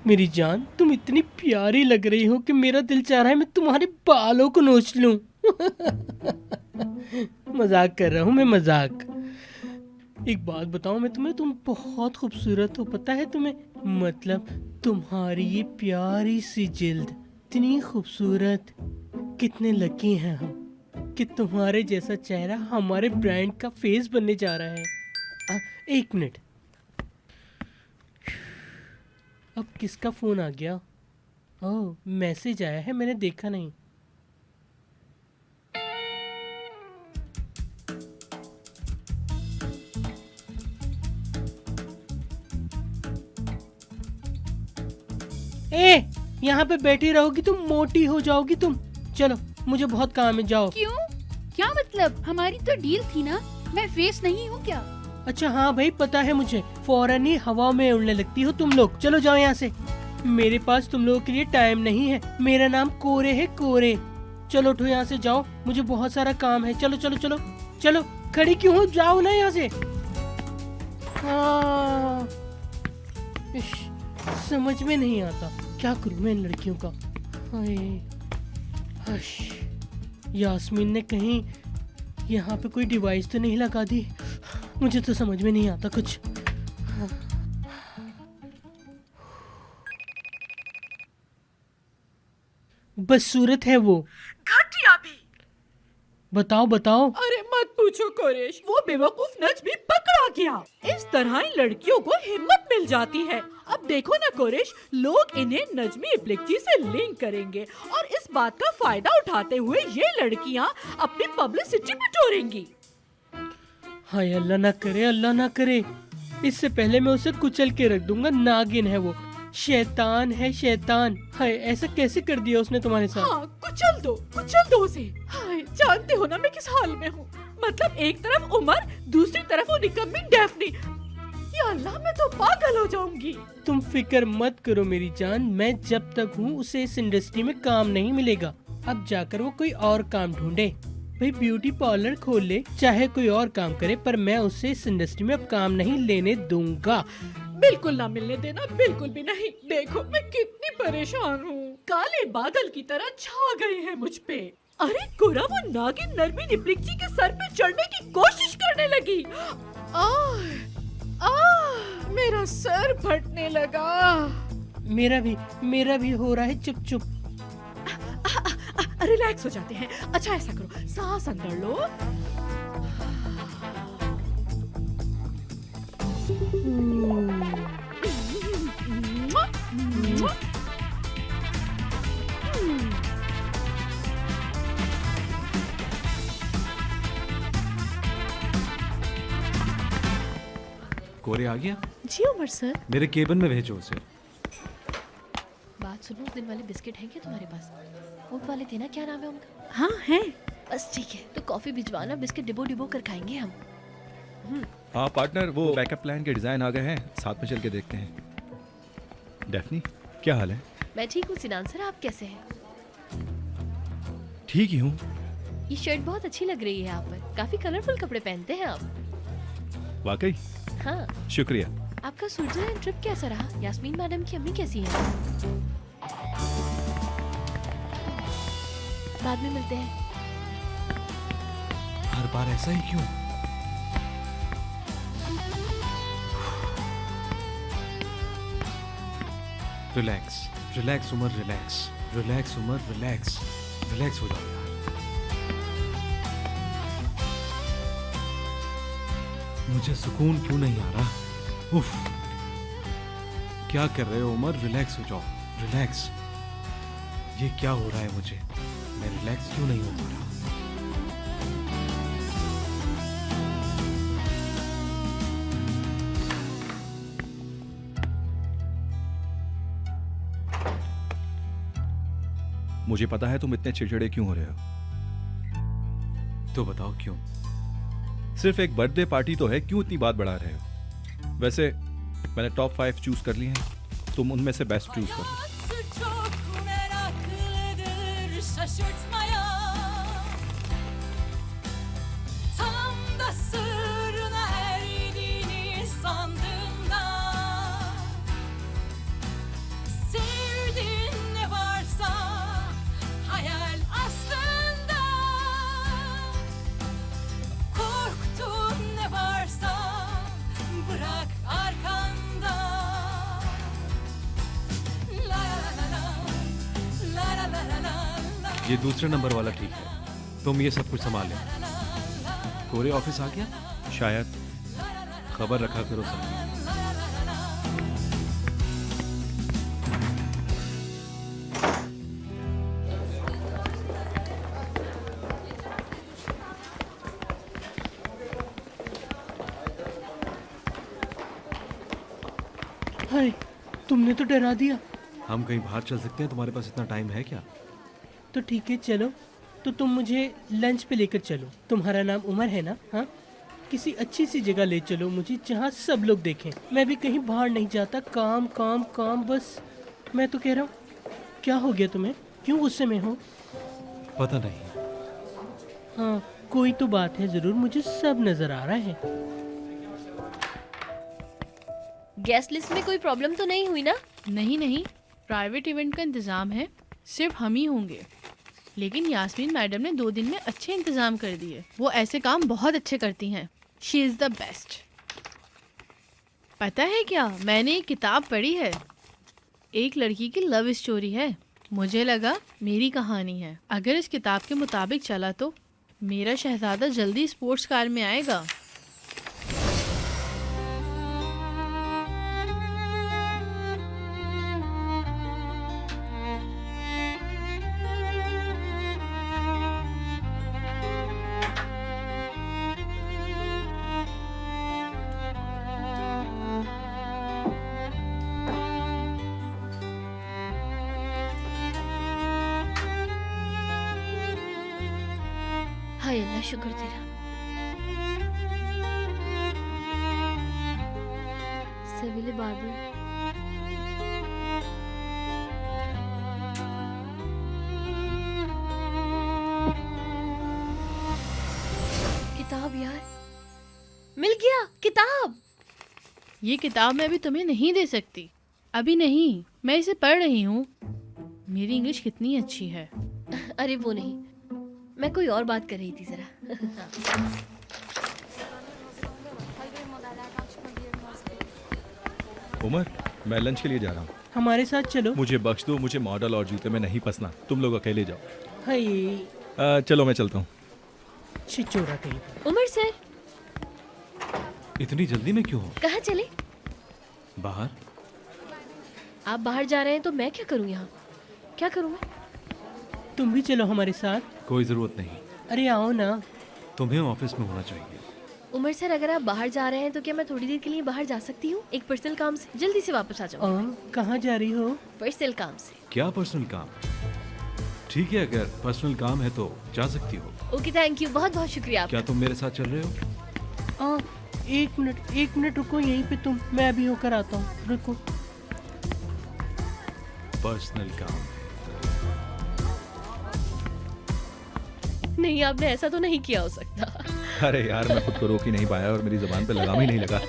मेरी जान, तुम इतनी प्यारी लग रही हो कि मेरा दिल चाह रहा है मैं तुम्हारे बालों को नोच लूं। मजाक कर रहा हूँ मैं, मजाक। एक बात बताऊं मैं तुम्हें, तुम बहुत खूबसूरत हो, पता है तुम्हें? मतलब तुम्हारी ये प्यारी सी जिल्द इतनी खूबसूरत। कितने लकी हैं हम कि तुम्हारे जैसा चेहरा हमारे ब्रांड का फेस बनने जा रहा है। 1 मिनट, अब किसका फोन आ गया? ओह, मैसेज आया है, मैंने देखा नहीं। ए, यहाँ पे बैठी रहोगी तुम मोटी हो जाओगी तुम। चलो मुझे बहुत काम है, जाओ। क्यों? क्या मतलब? हमारी तो डील थी ना, मैं फेस नहीं हूँ क्या? अच्छा हाँ भाई पता है मुझे, फौरन ही हवा में उड़ने लगती हो तुम लोग। चलो जाओ यहाँ से, मेरे पास तुम लोगों के लिए टाइम नहीं है। मेरा नाम कोरे है, कोरे। चलो उठो यहाँ से, जाओ, मुझे बहुत सारा काम है। चलो चलो चलो चलो, खड़ी क्यों हो, जाओ ना यहाँ से। हाँ, समझ में नहीं आता क्या करूँ मैं इन लड़कियों का। हाय, हश, यास्मीन ने कहीं यहाँ पे कोई डिवाइस तो नहीं लगा दी? मुझे तो समझ में नहीं आता कुछ। बस सूरत है वो। घटिया भी। बताओ बताओ। अरे मत पूछो कुरेश, वो बेवकूफ नजमी पकड़ा गया। इस तरह इन लड़कियों को हिम्मत मिल जाती है। अब देखो ना कुरेश, लोग इन्हें नजमी इप्लिक्ची से लिंक करेंगे और इस बात का फायदा उठाते हुए ये लड़कियां अपनी पब्लिसिटी बटोरेंगी। हाय अल्लाह ना करे, अल्लाह ना करे। इससे पहले मैं उसे कुचल के रख दूंगा। नागिन है वो, शैतान है शैतान। हाय, ऐसा कैसे कर दिया उसने तुम्हारे साथ? हाँ, कुचल दो उसे। हाय, जानते हो ना मैं किस हाल में हूँ। मतलब एक तरफ उमर, दूसरी तरफ वो निकम्मी डैफ्नी। या अल्लाह, मैं तो पागल हो जाऊंगी। तुम फिक्र मत करो मेरी जान, मैं जब तक हूँ उसे इस इंडस्ट्री में काम नहीं मिलेगा। अब जाकर वो कोई और काम ढूंढे। भाई ब्यूटी पार्लर खोल ले, चाहे कोई और काम करे, पर मैं उसे इस इंडस्ट्री में अब काम नहीं लेने दूंगा। बिल्कुल ना मिलने देना, बिल्कुल भी नहीं। देखो मैं कितनी परेशान हूँ। काले बादल की तरह छा गए हैं मुझ पे। अरे कोरा, वो नागिन नरमी निप्लिक्ची के सर पे चढ़ने की कोशिश करने लगी। मेरा सर फटने लगा। मेरा भी हो रहा है। चुप चुप। रिलैक्स हो जाते हैं। अच्छा ऐसा करो, सांस अंदर लो। कोरे आ गया? जी उमर सर। मेरे केबिन में भेजो उसे। बात सुनो, उस दिन वाले बिस्किट हैं क्या तुम्हारे पास? ऊँट वाले थे ना, क्या नाम है उनका? हाँ है। बस ठीक है, तो कॉफी भिजवाना, बिस्किट डिबो डिबो कर खाएंगे हम। हाँ पार्टनर, वो बैकअप प्लान के डिजाइन आ गए हैं, साथ में चल के देखते हैं। डेफनी, क्या हाल है? मैं ठीक हूँ सिनान सर, आप कैसे हैं? ठीक ही हूँ। ये शर्ट बहुत अच्छी लग रही है आप पर, काफी कलरफुल कपड़े पहनते हैं आप। वाकई? हाँ। शुक्रिया। आपका स्विट्जरलैंड ट्रिप कैसा रहा? यास्मीन मैडम की अम्मी कैसी हैं? बाद में मिलते हैं। हर बार ऐसा ही क्यों? Relax relax Umar, relax relax Umar, relax relax हो जाओ यार। मुझे सुकून क्यों नहीं आ रहा? उफ, क्या कर रहे हो उमर? रिलैक्स हो जाओ, रिलैक्स। ये क्या हो रहा है मुझे? मैं रिलैक्स क्यों नहीं हो पा रहा? मुझे पता है तुम इतने चिड़चिड़े क्यों हो रहे हो। तो बताओ क्यों? सिर्फ एक बर्थडे पार्टी तो है, क्यों इतनी बात बढ़ा रहे हो? वैसे मैंने टॉप 5 चूज कर लिए हैं, तुम उनमें से बेस्ट चूज कर लो। ये दूसरे नंबर वाला ठीक है, तुम ये सब कुछ संभाल लेना। कोरे ऑफिस आ गया? शायद। खबर रखा करो सब। हाय, तुमने तो डरा दिया। हम कहीं बाहर चल सकते हैं? तुम्हारे पास इतना टाइम है क्या? तो ठीक है चलो, तो तुम मुझे लंच पे लेकर चलो। तुम्हारा नाम उमर है ना? हाँ, किसी अच्छी सी जगह ले चलो मुझे जहाँ सब लोग देखें। मैं भी कहीं बाहर नहीं जाता, काम काम काम बस। मैं तो कह रहा हूँ, क्या हो गया तुम्हें? क्यों गुस्से में हो? पता नहीं। हाँ, कोई तो बात है जरूर, मुझे सब नजर आ रहा है। गेस्ट लिस्ट में कोई प्रॉब्लम तो नहीं हुई ना? नहीं नहीं, प्राइवेट इवेंट का इंतजाम है, सिर्फ हम ही होंगे। लेकिन यास्मीन मैडम ने 2 दिन में अच्छे इंतजाम कर दिए। वो ऐसे काम बहुत अच्छे करती हैं। She is the best. पता है क्या, मैंने एक किताब पढ़ी है, एक लड़की की लव स्टोरी है। मुझे लगा मेरी कहानी है। अगर इस किताब के मुताबिक चला तो मेरा शहजादा जल्दी स्पोर्ट्स कार में आएगा। हाय अल्लाह, शुक्र तेरा। सविले बाबू, किताब यार, मिल गया किताब। ये किताब मैं अभी तुम्हें नहीं दे सकती, अभी नहीं। मैं इसे पढ़ रही हूँ। मेरी इंग्लिश कितनी अच्छी है। अरे वो नहीं, मैं कोई और बात कर रही थी जरा। उमर, मैं लंच के लिए जा रहा हूँ। हमारे साथ चलो। मुझे बख्श दो, मुझे मॉडल और जूते में नहीं पसना। तुम लोग अकेले जाओ। हाय, चलो मैं चलता हूँ। छिचोरा कहीं का। उमर सर, इतनी जल्दी में क्यों हो? कहाँ चले? बाहर। आप बाहर जा रहे हैं तो मैं क्या करूँ यहाँ? क्या करूँ मैं? तुम भी चलो हमारे साथ। कोई जरूरत नहीं, अरे आओ ना। तुम्हें ऑफिस में होना चाहिए। उमर सर, अगर आप बाहर जा रहे हैं तो क्या मैं थोड़ी देर के लिए बाहर जा सकती हूँ? एक पर्सनल काम से, जल्दी से वापस आ जाओ। कहाँ जा रही हो? पर्सनल काम से। क्या पर्सनल काम? ठीक है, अगर पर्सनल काम है तो जा सकती हो। ओके, थैंक यू, बहुत बहुत शुक्रिया। क्या तुम मेरे साथ चल रहे हो? एक मिनट रुको यहीं पे तुम, मैं अभी होकर आता हूँ, रुको। पर्सनल काम है। नहीं, आपने ऐसा तो नहीं किया हो सकता। अरे यार, मैं खुद को रोक ही नहीं पाया और मेरी जुबान पे लगाम ही नहीं लगा।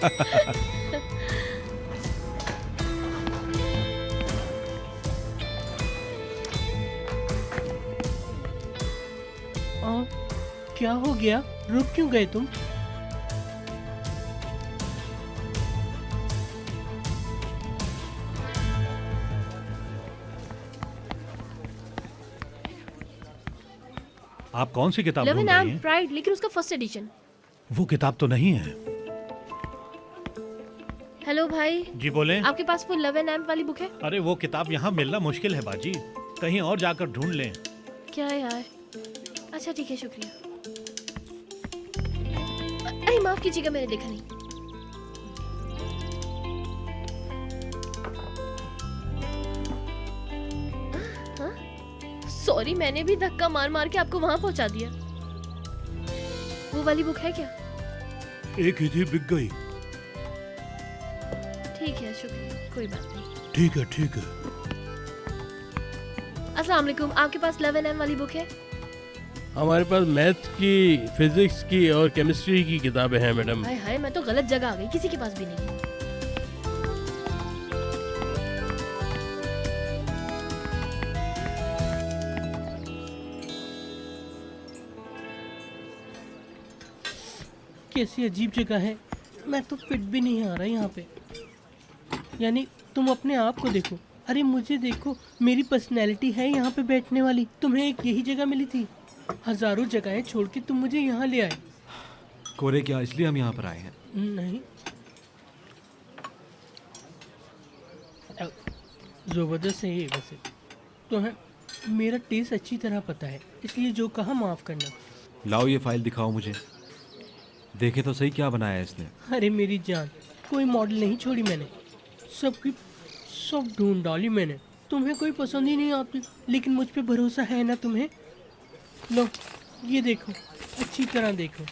क्या हो गया? रुक क्यों गए तुम? आप कौन सी किताब लव ढूंढ एंड रही हैं? प्राइड, लेकिन उसका फर्स्ट एडिशन। वो किताब तो नहीं है। हेलो भाई। जी बोले। आपके पास वो लव एंड एम्प वाली बुक है? अरे वो किताब यहाँ मिलना मुश्किल है बाजी, कहीं और जाकर ढूंढ लें। क्या यार? अच्छा ठीक है, शुक्रिया। अरे माफ कीजिएगा, मैंने देखा नहीं। सॉरी, मैंने भी धक्का मार मार के आपको वहां पहुंचा दिया। वो वाली बुक है क्या? एक ही थी, बिक गई। ठीक है, शुक्रिया, कोई बात नहीं। ठीक है ठीक है। अस्सलाम वालेकुम, आपके पास लव एंड एम वाली बुक है? हमारे पास मैथ की, फिजिक्स की और केमिस्ट्री की किताबें हैं मैडम। हाय हाय, मैं तो गलत जगह आ गई, किसी के पास भी नहीं। कैसी अजीब जगह है, मैं तो फिट भी नहीं आ रहा यहाँ पे। यानी तुम अपने आप को देखो, अरे मुझे देखो, मेरी पर्सनैलिटी है यहाँ पे बैठने वाली। तुम्हें एक यही जगह मिली थी? हजारों जगहें छोड़ के तुम मुझे यहाँ ले आए। कोरे, क्या इसलिए हम यहाँ पर आए हैं? नहीं, जबरदस्त है ये वैसे तो है। मेरा टेस्ट अच्छी तरह पता है, इसलिए जो कहा माफ करना। लाओ ये फाइल दिखाओ मुझे, देखे तो सही क्या बनाया है इसने। अरे मेरी जान, कोई मॉडल नहीं छोड़ी मैंने, सब ढूंढ डाली मैंने। तुम्हें कोई पसंद ही नहीं आती, लेकिन मुझ पे भरोसा है ना तुम्हें? लो ये देखो, अच्छी तरह देखो।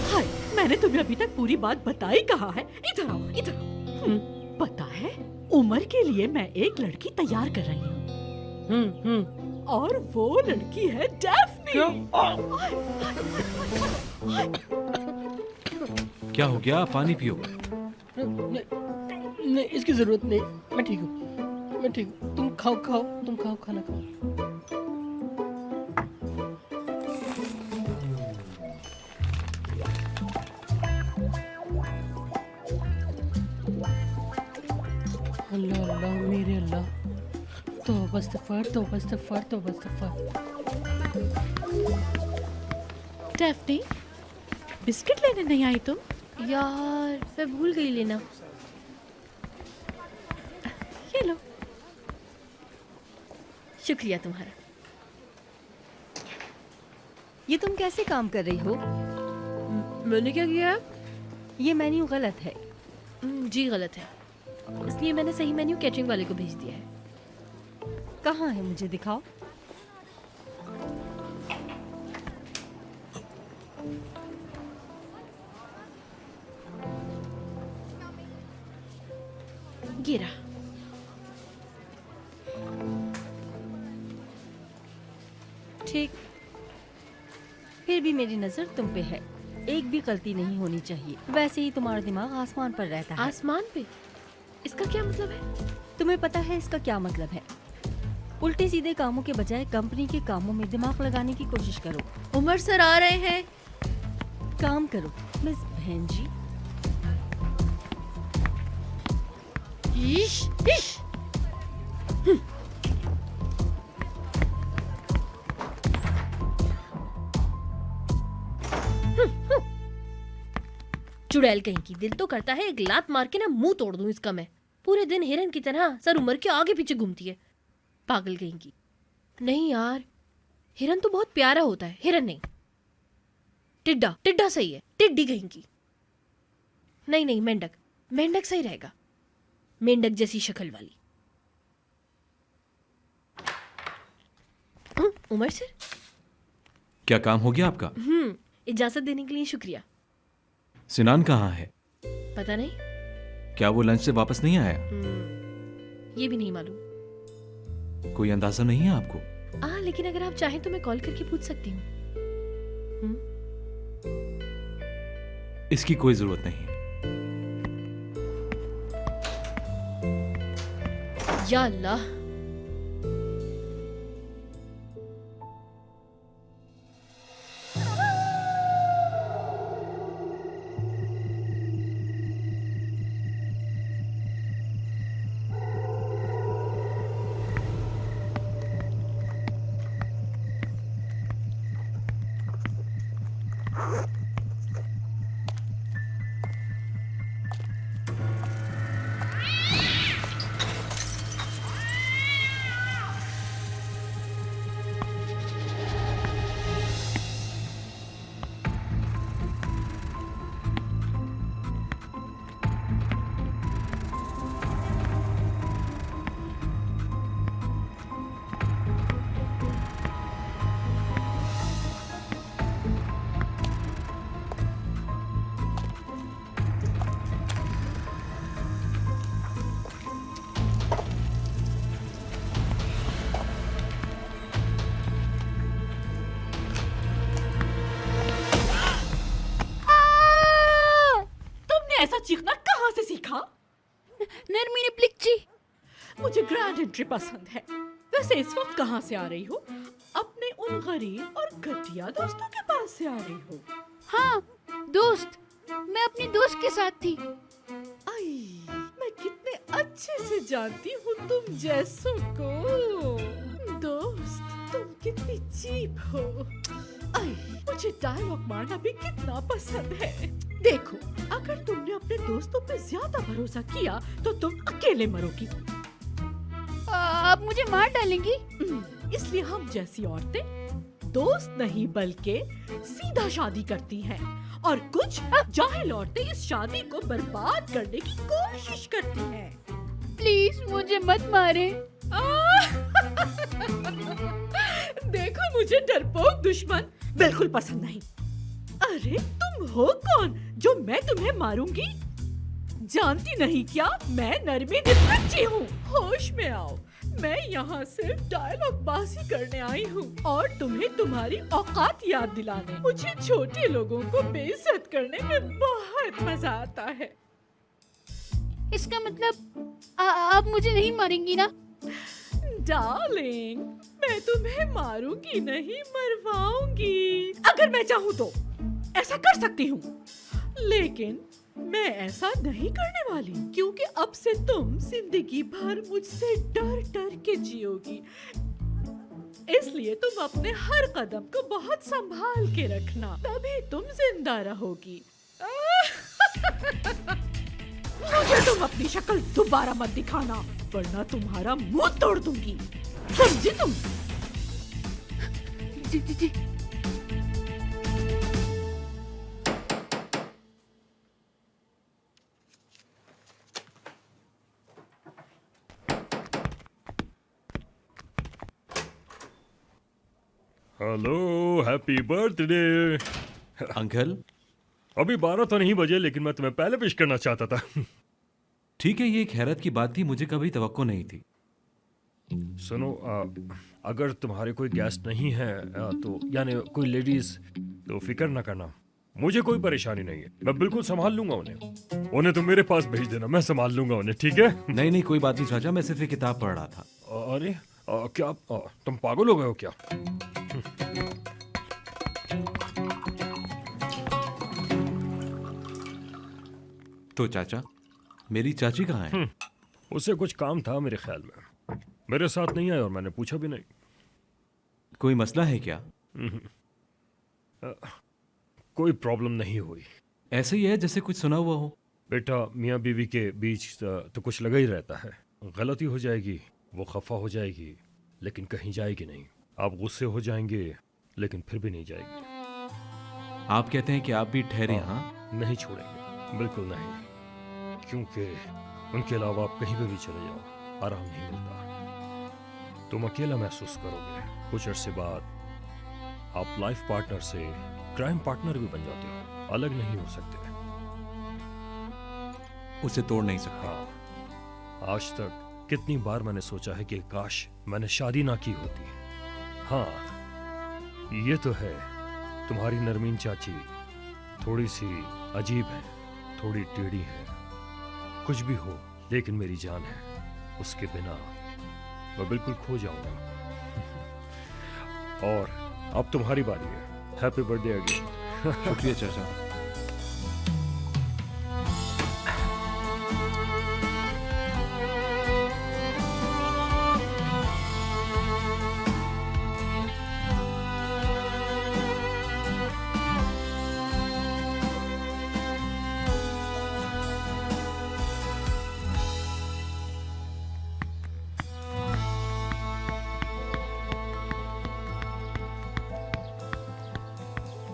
हाय, मैंने तुम्हें अभी तक पूरी बात बताई कहाँ है? इधर आओ, इधर आओ। पता है, उमर के लिए मैं एक लड़की तैयार कर रही हूँ। और वो लड़की है डैफ्नी। क्या हो गया? पानी पियो। नहीं, इसकी जरूरत नहीं, मैं ठीक हूँ, मैं ठीक हूँ। तुम खाओ खाओ, तुम खाओ, खाना खाओ। अल्लाह अल्लाह मेरे अल्लाह, तौबा इस्तगफार, तौबा इस्तगफार, तौबा इस्तगफार। डेफ्नी, बिस्किट लेने नहीं आई तुम? यार मैं भूल गई लेना। ये लो। शुक्रिया तुम्हारा। ये तुम कैसे काम कर रही हो? मैंने क्या किया? ये मेन्यू गलत है। जी गलत है, इसलिए मैंने सही मेन्यू कैटरिंग वाले को भेज दिया है। कहाँ है, मुझे दिखाओ। गिरा। ठीक, फिर भी मेरी नजर तुम पे है। एक भी गलती नहीं होनी चाहिए। वैसे ही तुम्हारा दिमाग आसमान पर रहता है। आसमान पे? इसका क्या मतलब है? तुम्हें पता है इसका क्या मतलब है? उल्टे सीधे कामों के बजाय कंपनी के कामों में दिमाग लगाने की कोशिश करो। उमर सर आ रहे हैं। काम करो मिस बहन जी। इश, इश। चुड़ैल कहीं की, दिल तो करता है एक लात मार के ना मुंह तोड़ दूं इसका मैं। पूरे दिन हिरन की तरह सर उमर के आगे पीछे घूमती है, पागल कहीं की। नहीं यार, हिरन तो बहुत प्यारा होता है। हिरन नहीं, टिड्डा। टिड्डा सही है, टिड्डी कहीं की। नहीं नहीं, मेंढक। मेंढक सही रहेगा, मेंढक जैसी शक्ल वाली। उमर सर, क्या काम हो गया आपका? इजाजत देने के लिए शुक्रिया। सिनान कहाँ है? पता नहीं, क्या वो लंच से वापस नहीं आया? ये भी नहीं मालूम। कोई अंदाजा नहीं है आपको? लेकिन अगर आप चाहें तो मैं कॉल करके पूछ सकती हूँ। इसकी कोई जरूरत नहीं। या अल्लाह, ऐसा चीखना कहाँ से सीखा? नरमी ने प्लिक्ची। मुझे ग्रैंड एंट्री पसंद है। वैसे इस वक्त कहाँ से आ रही हो? अपने उन गरीब और घटिया दोस्तों के पास से आ रही हो? हाँ दोस्त, मैं अपनी दोस्त के साथ थी। आई, मैं कितने अच्छे से जानती हूँ तुम जैसों को। दोस्त, तुम कितनी चीप हो। आई, मुझे डायलॉग मारना भी कितना पसंद है। देखो, अगर तुमने अपने दोस्तों पे ज्यादा भरोसा किया तो तुम अकेले मरोगी। आप मुझे मार डालेंगी? इसलिए हम जैसी औरतें दोस्त नहीं बल्कि सीधा शादी करती हैं और कुछ जाहिल औरतें इस शादी को बर्बाद करने की कोशिश करती हैं। प्लीज मुझे मत मारे। देखो मुझे डरपोक दुश्मन बिल्कुल पसंद नहीं। अरे तुम हो कौन जो मैं तुम्हें मारूंगी? जानती नहीं क्या मैं नरमी दिल बच्ची हूँ। होश में आओ, मैं यहाँ सिर्फ डायलॉग बाजी करने आई हूँ और तुम्हें तुम्हारी औकात याद दिलाने। मुझे छोटे लोगों को बेइज्जत करने में बहुत मजा आता है। इसका मतलब आप मुझे नहीं मारेंगी ना? डार्लिंग, मैं तुम्हें मारूंगी नहीं, मरवाऊंगी। अगर मैं चाहूँ तो ऐसा कर सकती हूँ, लेकिन मैं ऐसा नहीं करने वाली, क्योंकि अब से तुम जिंदगी भर मुझसे डर डर के जियोगी। इसलिए तुम अपने हर कदम को बहुत संभाल के रखना, तभी तुम जिंदा रहोगी। मुझे तुम अपनी शक्ल दोबारा मत दिखाना, वरना तुम्हारा मुंह तोड़ दूंगी। समझी तुम? जी जी जी। Hello, happy birthday uncle. अभी 12 तो नहीं बजे, लेकिन मैं तुम्हें पहले विश करना चाहता था। ठीक है, ये एक हैरत की बात थी, मुझे कभी तवक्को नहीं थी। सुनो, अगर तुम्हारे कोई गेस्ट नहीं है तो यानी कोई लेडीज, तो फिक्र ना करना, मुझे कोई परेशानी नहीं है। मैं बिल्कुल संभाल लूंगा उन्हें तुम मेरे पास भेज देना, मैं संभाल लूंगा उन्हें, ठीक है? नहीं नहीं, कोई बात नहीं चाचा, मैं सिर्फ एक किताब पढ़ रहा था। अरे क्या तुम पागल हो गए हो क्या? तो चाचा, मेरी चाची कहाँ है? उससे कुछ काम था मेरे ख्याल में, मेरे साथ नहीं आया और मैंने पूछा भी नहीं। कोई मसला है क्या? कोई प्रॉब्लम नहीं हुई। ऐसे ही है जैसे कुछ सुना हुआ हो। बेटा, मियाँ बीवी के बीच तो कुछ लगा ही रहता है। गलती हो जाएगी, वो खफा हो जाएगी, लेकिन कहीं जाएगी नहीं। आप गुस्से हो जाएंगे, लेकिन फिर भी नहीं जाएगी। आप कहते हैं कि आप भी ठहरे यहाँ? नहीं छोड़ेंगे, बिल्कुल नहीं, क्योंकि उनके अलावा आप कहीं पे भी चले जाओ, आराम नहीं मिलता। तुम अकेला महसूस करोगे। कुछ अरसे बाद आप लाइफ पार्टनर से क्राइम पार्टनर भी बन जाते हो, अलग नहीं हो सकते। उसे तोड़ नहीं सकते। हाँ, आज तक कितनी बार मैंने सोचा है कि काश मैंने शादी ना की होती। हाँ, ये तो है, तुम्हारी नरमीन चाची थोड़ी सी अजीब है, थोड़ी टेढ़ी है, कुछ भी हो, लेकिन मेरी जान है, उसके बिना मैं बिल्कुल खो जाऊंगा। और अब तुम्हारी बारी है। Happy birthday again. शुक्रिया चाचा।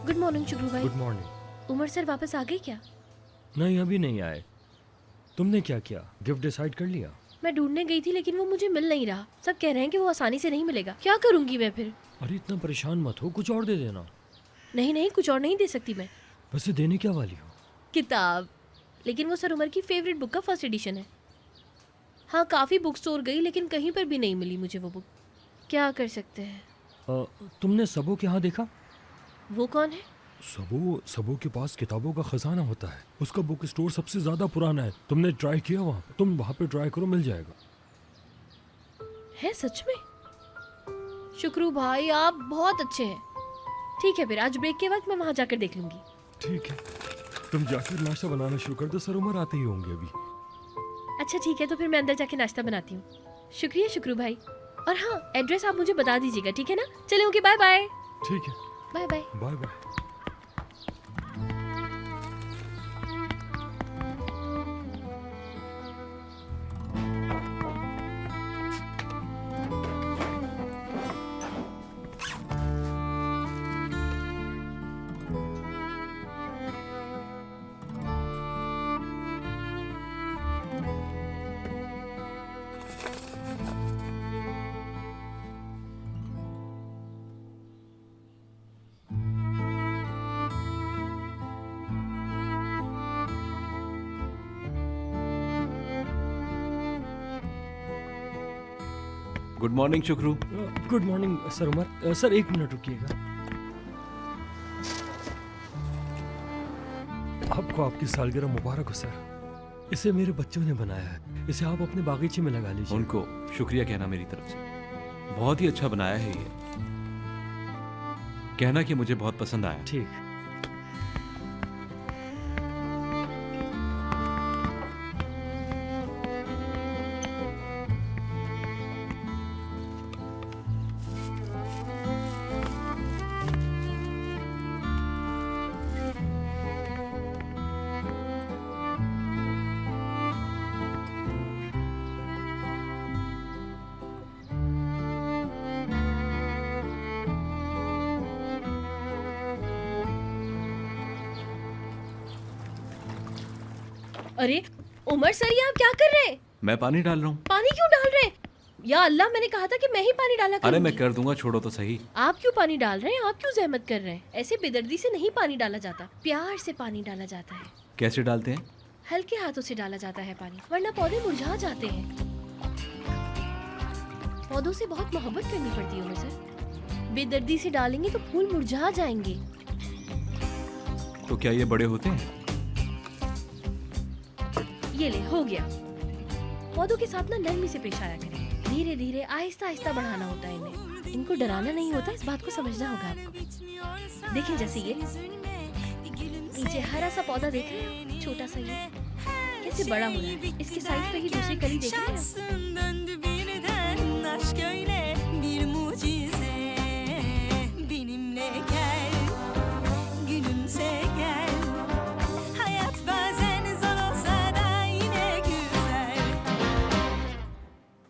गुड मॉर्निंग शुक्रू भाई। Good morning. उमर सर वापस आ गए क्या? नहीं, अभी नहीं आए। तुमने क्या किया? गिफ्ट डिसाइड कर लिया? मैं ढूंढने गई थी, लेकिन वो मुझे मिल नहीं रहा। सब कह रहे हैं कि वो आसानी से नहीं मिलेगा। क्या करूंगी मैं फिर? अरे इतना परेशान मत हो, कुछ और दे देना। नहीं नहीं, कुछ और नहीं दे सकती मैं। वैसे देने क्या वाली हो? किताब, लेकिन वो सर उमर की फेवरेट बुक का फर्स्ट एडिशन है। हाँ, काफ़ी बुक स्टोर गई, लेकिन कहीं पर भी नहीं मिली मुझे वो बुक। क्या कर सकते हैं? तुमने सबो के यहाँ देखा? वो कौन है? सबो के पास किताबों का खजाना होता है। उसका बुक स्टोर सबसे ज्यादा पुराना है। तुमने ट्राई किया वहाँ पे? तुम वहाँ पे ट्राई करो, मिल जाएगा। है सच में? शुक्रू भाई, आप बहुत अच्छे हैं। ठीक है, फिर आज ब्रेक के वक्त मैं वहाँ जाकर देख लूंगी। ठीक है, तुम जाकर नाश्ता बनाना शुरू कर दो, सर उमर आते ही होंगे अभी। अच्छा ठीक है, तो फिर मैं अंदर जाके नाश्ता बनाती हूँ। शुक्रिया शुक्रू भाई। और हाँ, एड्रेस आप मुझे बता दीजिएगा, ठीक है ना? चले, ओके, बाय बाय। ठीक है, bye bye. Bye bye. Good morning Shukru. Good morning sir Umar. Sir 1 minute रुकिएगा। आपको आपकी सालगिरह मुबारक हो सर। इसे मेरे बच्चों ने बनाया है। इसे आप अपने बागीचे में लगा लीजिए। उनको शुक्रिया कहना मेरी तरफ से। बहुत ही अच्छा बनाया है ये। कहना कि मुझे बहुत पसंद आया। ठीक। अरे उमर सर, ये आप क्या कर रहे हैं? मैं पानी डाल रहा हूँ। पानी क्यों डाल रहे हैं? या अल्लाह, मैंने कहा था कि मैं ही पानी डाला अरे मैं करूंगी। कर दूंगा, छोड़ो तो सही। आप क्यों पानी डाल रहे हैं? आप क्यों जहमत कर रहे हैं? ऐसे बेदर्दी से नहीं पानी डाला जाता, प्यार से पानी डाला जाता है। कैसे डालते हैं? हल्के हाथों से डाला जाता है पानी, वरना पौधे मुरझा जाते हैं। पौधों से बहुत मोहब्बत करनी पड़ती है उमर सर। बेदर्दी से डालेंगे तो फूल मुरझा जाएंगे। तो क्या ये बड़े होते हैं? ये ले, हो गया। पौधों के साथ ना नरमी से पेश आया करें। धीरे धीरे आहिस्ता आहिस्ता बढ़ाना होता है इन्हें। इनको डराना नहीं होता, इस बात को समझना होगा आपको। देखें जैसे ये नीचे हरा सा पौधा देख रहे हैं, छोटा सा ये कैसे बड़ा हो रहा है। इसके साइड पे ही दूसरी कली देख रहे हैं।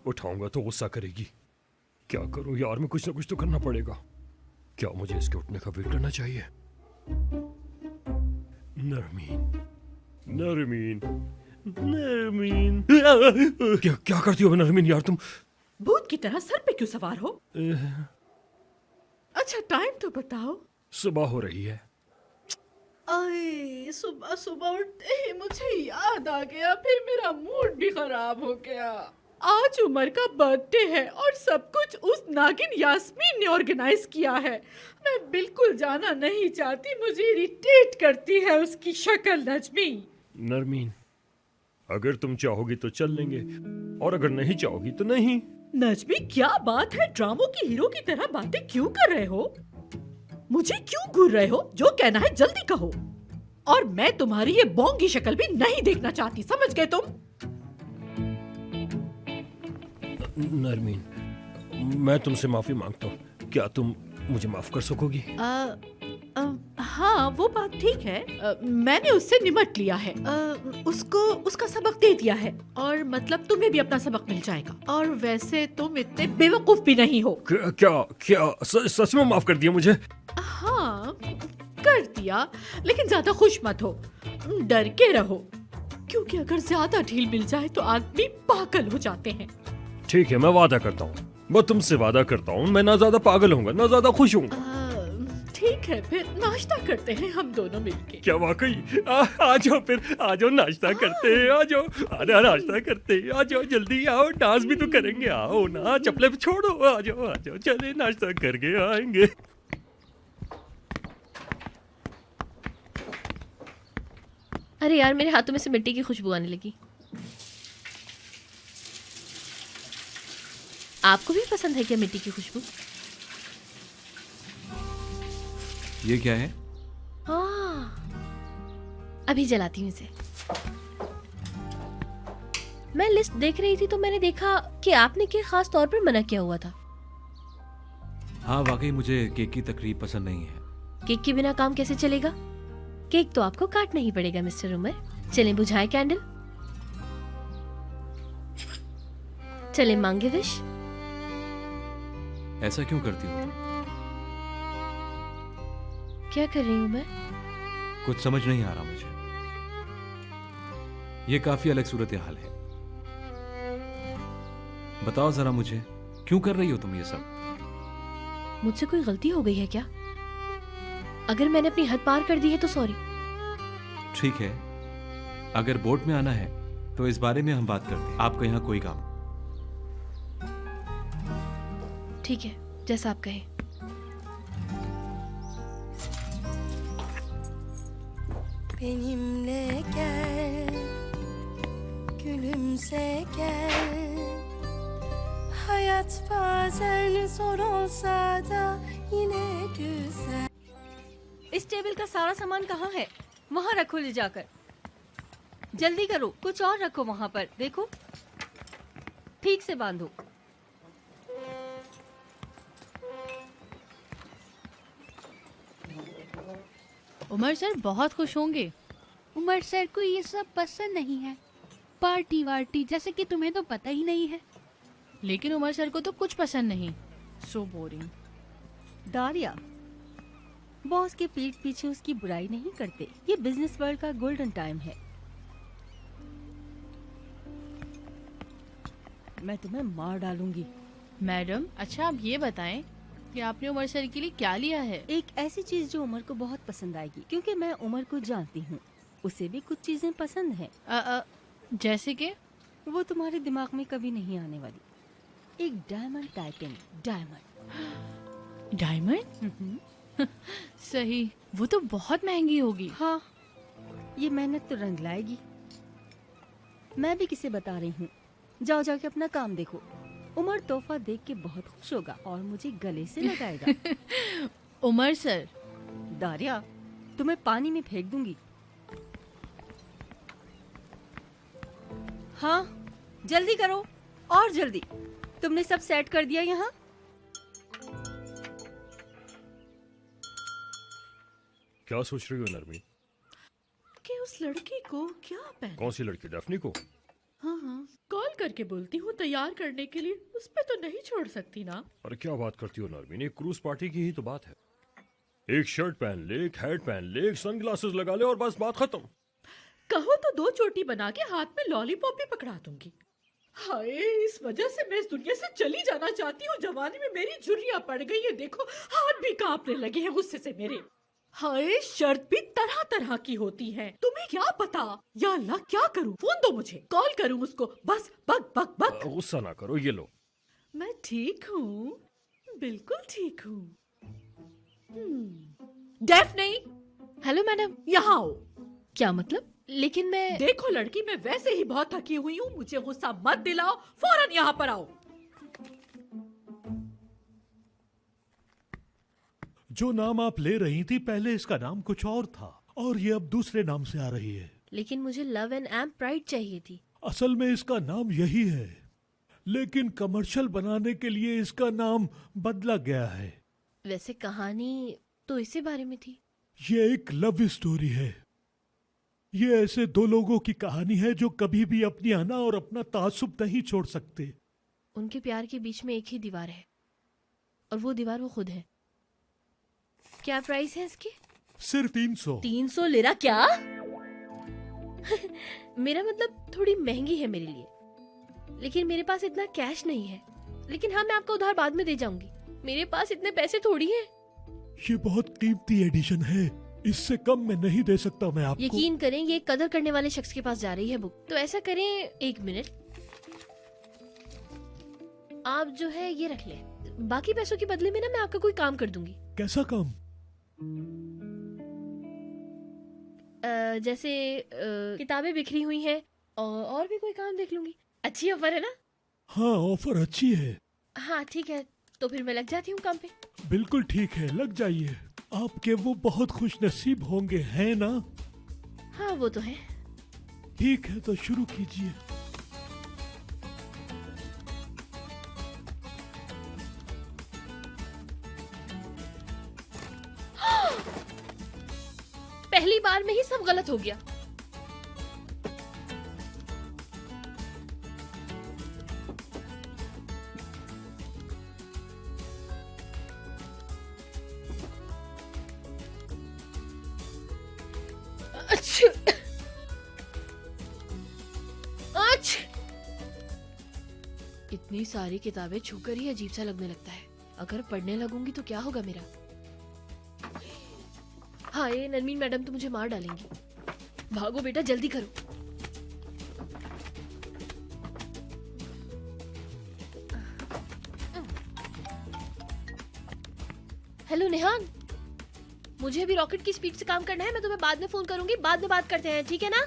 उठाऊंगा तो गुस्सा करेगी। क्या करूं यार, मैं कुछ ना कुछ तो करना पड़ेगा। क्या मुझे इसके उठने का वेट करना चाहिए? नरमीन, नरमीन, नरमीन। क्या करती हो नरमीन यार तुम? भूत की तरह सर पे क्यों सवार हो? अच्छा टाइम तो बताओ। सुबह हो रही है। अरे सुबह सुबह उठते ही मुझे याद आ गया, फिर मेरा मूड भी खराब हो गया। आज उमर का बर्थडे है और सब कुछ उस नागिन यास्मीन ने ऑर्गेनाइज किया है। मैं बिल्कुल जाना नहीं चाहती, मुझे इरिटेट करती है उसकी शक्ल। नजमी, नरमीन, अगर तुम चाहोगी तो चल लेंगे और अगर नहीं चाहोगी तो नहीं। नजमी क्या बात है, ड्रामों की हीरो की तरह बातें क्यों कर रहे हो? मुझे क्यों घूर रहे हो? जो कहना है जल्दी कहो। और मैं तुम्हारी ये बोंगी शक्ल भी नहीं देखना चाहती, समझ गए तुम? नरमीन, मैं तुमसे माफी मांगता हूँ। क्या तुम मुझे माफ कर सकोगी? हाँ वो बात ठीक है। मैंने उससे निमट लिया है। उसको उसका सबक दे दिया है और मतलब तुम्हें भी अपना सबक मिल जाएगा। और वैसे तुम इतने बेवकूफ भी नहीं हो। क्या सच में माफ कर दिया मुझे? हाँ कर दिया, लेकिन ज्यादा खुश मत हो, डर के रहो, क्योंकि अगर ज्यादा ढील मिल जाए तो आदमी पागल हो जाते हैं। ठीक है, मैं वादा करता हूँ, मैं तुमसे वादा करता हूँ, मैं ना ज्यादा पागल होऊंगा ना ज्यादा खुश होऊंगा। ठीक है, फिर नाश्ता करते हैं हम दोनों मिलके। क्या वाकई? आ जाओ फिर, आ जाओ नाश्ता करते हैं। आ जाओ, आधा नाश्ता करते हैं। आ जाओ जल्दी आओ, डांस भी तो करेंगे। आओ ना, चप्पलें छोड़ो। आ जाओ, चले नाश्ता करके आएंगे। अरे यार, मेरे हाथों में से मिट्टी की खुशबू आने लगी। आपको भी पसंद है क्या मिट्टी की खुशबू? ये क्या है? हाँ, अभी जलाती हूँ इसे। मैं लिस्ट देख रही थी तो मैंने देखा कि आपने केक खास तौर पर मना किया हुआ था। हाँ वाकई मुझे केक की तकरीब पसंद नहीं है। केक के बिना काम कैसे चलेगा? केक तो आपको काटना ही पड़ेगा मिस्टर उमर। चलें बुझाएं कैंडल, चलें मांगे विश। ऐसा क्यों करती हो? क्या कर रही हूँ मैं? कुछ समझ नहीं आ रहा मुझे। ये काफी अलग सूरत हाल है। बताओ जरा मुझे, क्यों कर रही हो तुम ये सब? मुझसे कोई गलती हो गई है क्या? अगर मैंने अपनी हद पार कर दी है तो सॉरी। ठीक है, अगर बोट में आना है तो इस बारे में हम बात करते हैं। आपका यहाँ कोई काम? ठीक है, जैसा आप कहें। Benimle gel, gülümse gel. Hayat bazen zor olsa da yine güzel. इस टेबल का सारा सामान कहाँ है? वहाँ रखो ले जाकर। जल्दी करो, कुछ और रखो वहाँ पर। देखो, ठीक से बांधो। उमर सर बहुत खुश होंगे। उमर सर को ये सब पसंद नहीं है, पार्टी वार्टी, जैसे कि तुम्हें तो पता ही नहीं है। लेकिन उमर सर को तो कुछ पसंद नहीं। So boring. दारिया, बॉस के पीठ पीछे उसकी बुराई नहीं करते। ये बिजनेस वर्ल्ड का गोल्डन टाइम है। मैं तुम्हें मार डालूंगी। मैडम, अच्छा आप ये बताएं कि आपने उमर सर के लिए क्या लिया है? एक ऐसी चीज जो उमर को बहुत पसंद आएगी, क्योंकि मैं उमर को जानती हूँ। उसे भी कुछ चीजें पसंद हैं। जैसे कि? वो तुम्हारे दिमाग में कभी नहीं आने वाली। एक डायमंड टाइपिंग डायमंड। डायमंड? सही, वो तो बहुत महंगी होगी। हाँ, ये मेहनत तो रंग लाएगी। मैं भी किसे बता रही हूँ। जाओ जाके अपना काम देखो। उमर तोहफा देख के बहुत खुश होगा और मुझे गले से लगाएगा। उमर सर। दारिया, तुम्हें पानी में फेंक दूंगी। हाँ, जल्दी करो और जल्दी। तुमने सब सेट कर दिया यहाँ? क्या सोच रही हो नरमी? कि उस लड़की को क्या पहना? कौन सी लड़की? डैफ्नी को? हाँ हाँ, कॉल करके बोलती हूँ तैयार करने के लिए। उस पे तो नहीं छोड़ सकती ना। अरे क्या बात करती हो नरमीन, एक क्रूज पार्टी की ही तो बात है। एक शर्ट पहन ले, एक हैट पहन ले, एक सनग्लासेस लगा ले और बस बात खत्म। कहो तो 2 चोटी बना के हाथ में लॉलीपॉप भी पकड़ा दूंगी। हाय, इस वजह से मैं इस दुनिया से चली जाना चाहती हूँ। जवानी में मेरी झुर्रियां पड़ गई है, देखो हाथ भी कांपने लगे हैं गुस्से से मेरे। हाय, शर्त भी तरह तरह की होती है, तुम्हें क्या पता। या अल्लाह, क्या करूं? फोन दो मुझे, कॉल करूं उसको। बस बक बक बक। गुस्सा ना करो, ये लो। मैं ठीक हूँ, बिल्कुल ठीक हूँ। डेफ्नी। Hello madam. यहाँ आओ। क्या मतलब? लेकिन मैं... देखो लड़की, मैं वैसे ही बहुत थकी हुई हूँ, मुझे गुस्सा मत दिलाओ। फौरन यहाँ पर आओ। जो नाम आप ले रही थी पहले, इसका नाम कुछ और था और ये अब दूसरे नाम से आ रही है। लेकिन मुझे लव एंड एम प्राइड चाहिए थी। असल में इसका नाम यही है, लेकिन कमर्शियल बनाने के लिए इसका नाम बदला गया है। वैसे कहानी तो इसी बारे में थी। ये एक लव स्टोरी है। ये ऐसे 2 लोगों की कहानी है जो कभी भी अपनी अना और अपना तासुब नहीं छोड़ सकते। उनके प्यार के बीच में एक ही दीवार है और वो दीवार वो खुद है। क्या प्राइस है इसकी? सिर्फ 300। 300 लिरा? क्या? मेरा मतलब थोड़ी महंगी है मेरे लिए, लेकिन मेरे पास इतना कैश नहीं है। लेकिन हाँ, मैं आपको उधार बाद में दे जाऊंगी। मेरे पास इतने पैसे थोड़ी हैं। ये बहुत कीमती एडिशन है, इससे कम में नहीं दे सकता मैं आपको। यकीन करें, ये कदर करने वाले शख्स के पास जा रही है बुक। तो ऐसा करें, 1 मिनट, आप जो है ये रख ले। बाकी पैसों के बदले में ना मैं आपका कोई काम कर दूंगी। कैसा काम? जैसे किताबें बिखरी हुई हैं और भी कोई काम देख लूंगी। अच्छी ऑफर है ना? हाँ, ऑफर अच्छी है। हाँ ठीक है, तो फिर मैं लग जाती हूँ काम पे। बिल्कुल ठीक है, लग जाइए। आपके वो बहुत खुश नसीब होंगे, है ना? हाँ वो तो है। ठीक है, तो शुरू कीजिए। पहली बार में ही सब गलत हो गया। अच्छा, इतनी सारी किताबें छूकर ही अजीब सा लगने लगता है। अगर पढ़ने लगूंगी तो क्या होगा मेरा? हाँ, ये नरमीन मैडम तो मुझे मार डालेंगी। भागो बेटा, जल्दी करो। हेलो नेहान, मुझे अभी रॉकेट की स्पीड से काम करना है। मैं तुम्हें बाद में फोन करूंगी, बाद में बात करते हैं, ठीक है ना?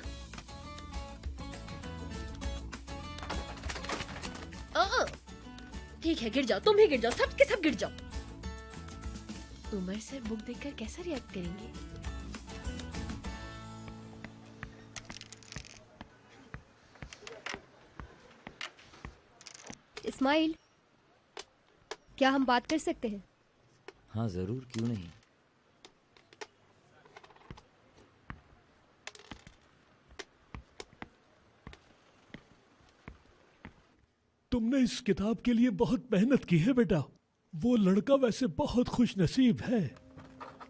ठीक है, गिर जाओ, तुम भी गिर जाओ, सब के सब गिर जाओ। उमर सर बुक देखकर कैसा रिएक्ट करेंगे? इस्माइल, क्या हम बात कर सकते हैं? हाँ जरूर, क्यों नहीं। तुमने इस किताब के लिए बहुत मेहनत की है बेटा। वो लड़का वैसे बहुत खुश नसीब है।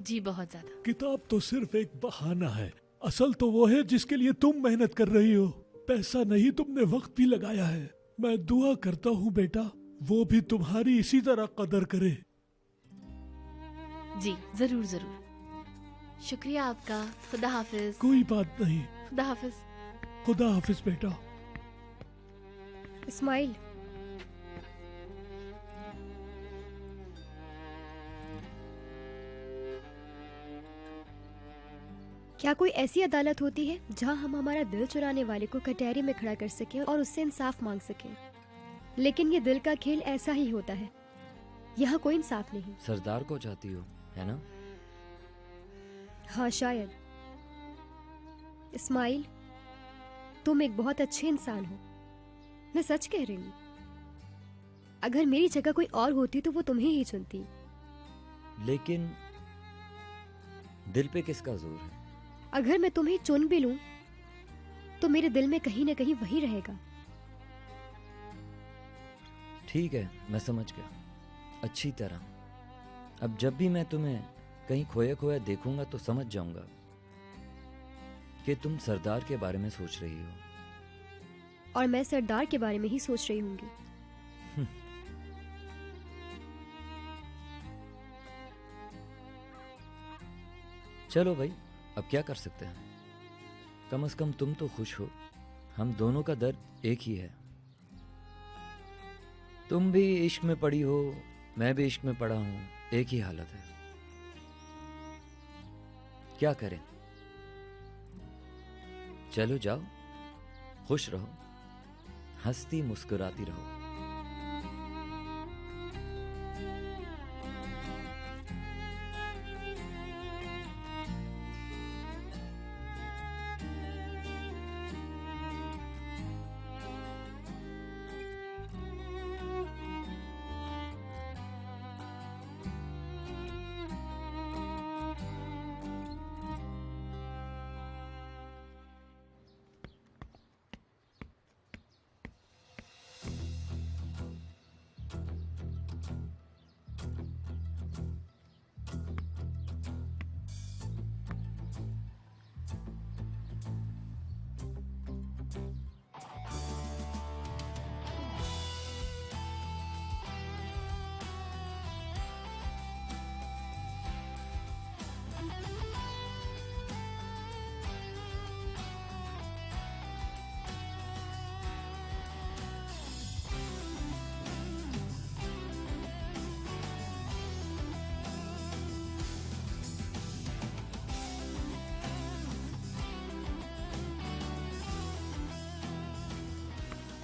जी बहुत ज्यादा। किताब तो सिर्फ एक बहाना है, असल तो वो है जिसके लिए तुम मेहनत कर रही हो। पैसा नहीं, तुमने वक्त भी लगाया है। मैं दुआ करता हूँ बेटा, वो भी तुम्हारी इसी तरह कदर करे। जी जरूर जरूर। शुक्रिया आपका। खुदा हाफिज। कोई बात नहीं। खुदा हाफिज। खुदा हाफिज बेटा। इस्माइल, क्या कोई ऐसी अदालत होती है जहां हम हमारा दिल चुराने वाले को कटहरे में खड़ा कर सकें और उससे इंसाफ मांग सकें? लेकिन ये दिल का खेल ऐसा ही होता है, यहाँ कोई इंसाफ नहीं। सरदार को चाहती हो, है ना? हाँ शायद। इस्माइल, तुम एक बहुत अच्छे इंसान हो, मैं सच कह रही हूँ। अगर मेरी जगह कोई और होती तो वो तुम्हें ही चुनती। लेकिन दिल पे किसका जोर है? अगर मैं तुम्हें चुन भी लूं तो मेरे दिल में कहीं ना कहीं वही रहेगा। ठीक है, मैं समझ गया अच्छी तरह। अब जब भी मैं तुम्हें कहीं खोया खोया देखूंगा तो समझ जाऊंगा कि तुम सरदार के बारे में सोच रही हो। और मैं सरदार के बारे में ही सोच रही होंगी। चलो भाई, अब क्या कर सकते हैं। कम से कम तुम तो खुश हो। हम दोनों का दर्द एक ही है। तुम भी इश्क में पड़ी हो, मैं भी इश्क में पड़ा हूं, एक ही हालत है। क्या करें? चलो जाओ, खुश रहो, हंसती मुस्कुराती रहो।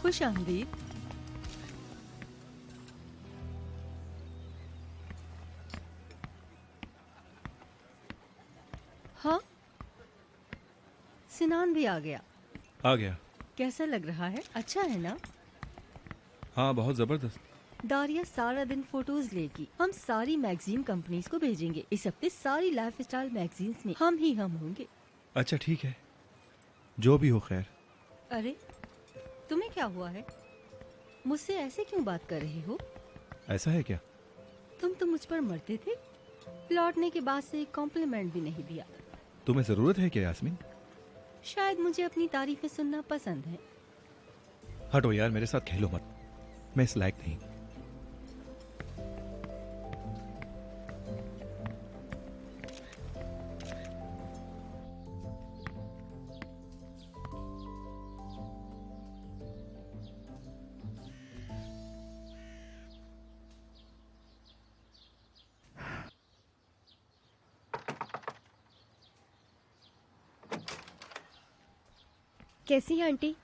खुश आमदीद। हाँ, सिनान भी आ गया। आ गया। कैसा लग रहा है? अच्छा है ना? हाँ, बहुत जबरदस्त। दारिया सारा दिन फोटोज लेगी। हम सारी मैगजीन कंपनीज को भेजेंगे। इस हफ्ते सारी लाइफस्टाइल मैगजीन्स में हम होंगे। अच्छा ठीक है, जो भी हो खैर। अरे तुम्हें क्या हुआ है? मुझसे ऐसे क्यों बात कर रहे हो? ऐसा है क्या? तुम तो मुझ पर मरते थे। लौटने के बाद से एक कॉम्प्लीमेंट भी नहीं दिया। तुम्हें जरूरत है क्या यास्मीन? शायद मुझे अपनी तारीफें सुनना पसंद है। हटो यार, मेरे साथ खेलो मत, मैं इस लायक नहीं। कैसी है आंटी?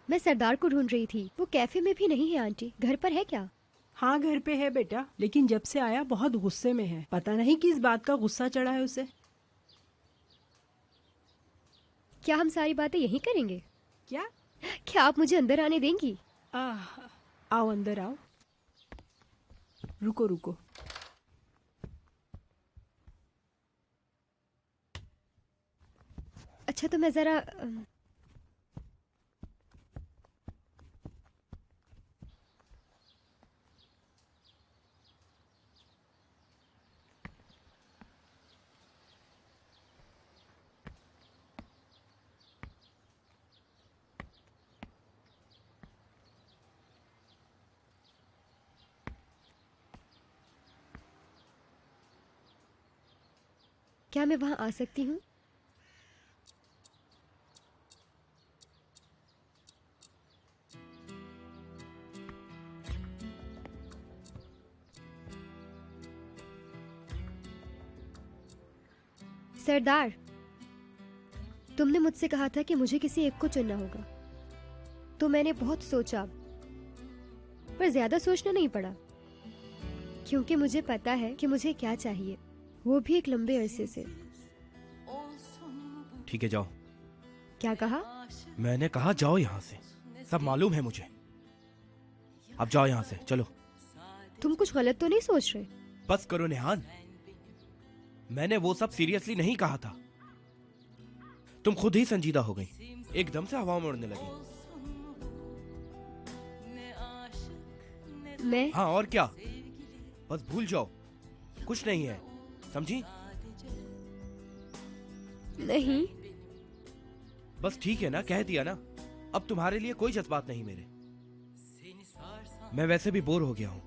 मैं सरदार को ढूंढ रही थी, वो कैफे में भी नहीं है आंटी। घर पर है क्या? हाँ घर पे है बेटा, लेकिन जब से आया बहुत गुस्से में है। पता नहीं किस बात का गुस्सा चढ़ा है उसे। क्या हम सारी बातें यहीं करेंगे? क्या आप मुझे अंदर आने देंगी? आओ अंदर आओ। रुको रुको। अच्छा तो मैं जरा क्या मैं वहां आ सकती हूँ? सरदार, तुमने मुझसे कहा था कि मुझे किसी एक को चुनना होगा, तो मैंने बहुत सोचा, पर ज्यादा सोचना नहीं पड़ा, क्योंकि मुझे पता है कि मुझे क्या चाहिए, वो भी एक लंबे अरसे से। ठीक है, जाओ। क्या कहा? मैंने कहा जाओ यहाँ से, सब मालूम है मुझे। अब जाओ यहाँ से, चलो। तुम कुछ गलत तो नहीं सोच रहे? बस करो नेहान, मैंने वो सब सीरियसली नहीं कहा था। तुम खुद ही संजीदा हो गई, एकदम से हवा में उड़ने लगी। मैं? हाँ और क्या, बस भूल जाओ, कुछ नहीं है, समझी? नहीं। बस ठीक है ना, कह दिया ना। अब तुम्हारे लिए कोई जज्बात नहीं मेरे। मैं वैसे भी बोर हो गया हूँ।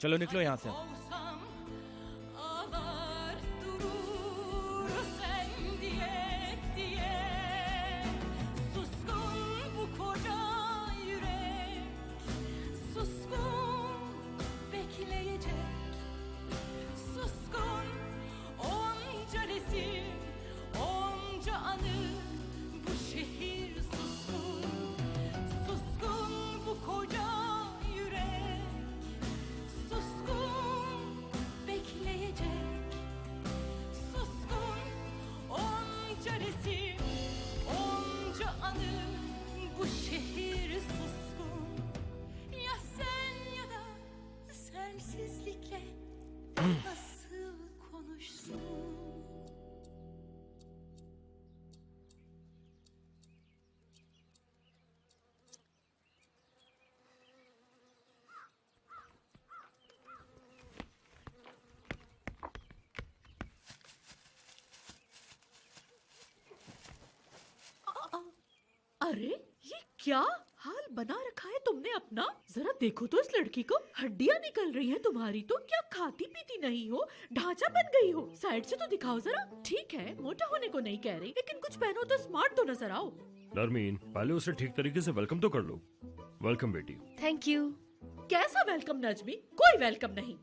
चलो निकलो यहाँ से। अरे ये क्या हाल बना रखा है तुमने अपना? जरा देखो तो इस लड़की को, हड्डियां निकल रही हैं तुम्हारी तो। क्या खाती पीती नहीं हो, ढांचा बन गई हो? साइड से तो दिखाओ जरा। ठीक है, मोटा होने को नहीं कह रही, लेकिन कुछ पहनो तो स्मार्ट तो नजर आओ। नरमीन, पहले उसे ठीक तरीके से वेलकम तो कर लो। वेलकम बेटी। Thank you. कैसा वेलकम नजमी? कोई वेलकम नहीं,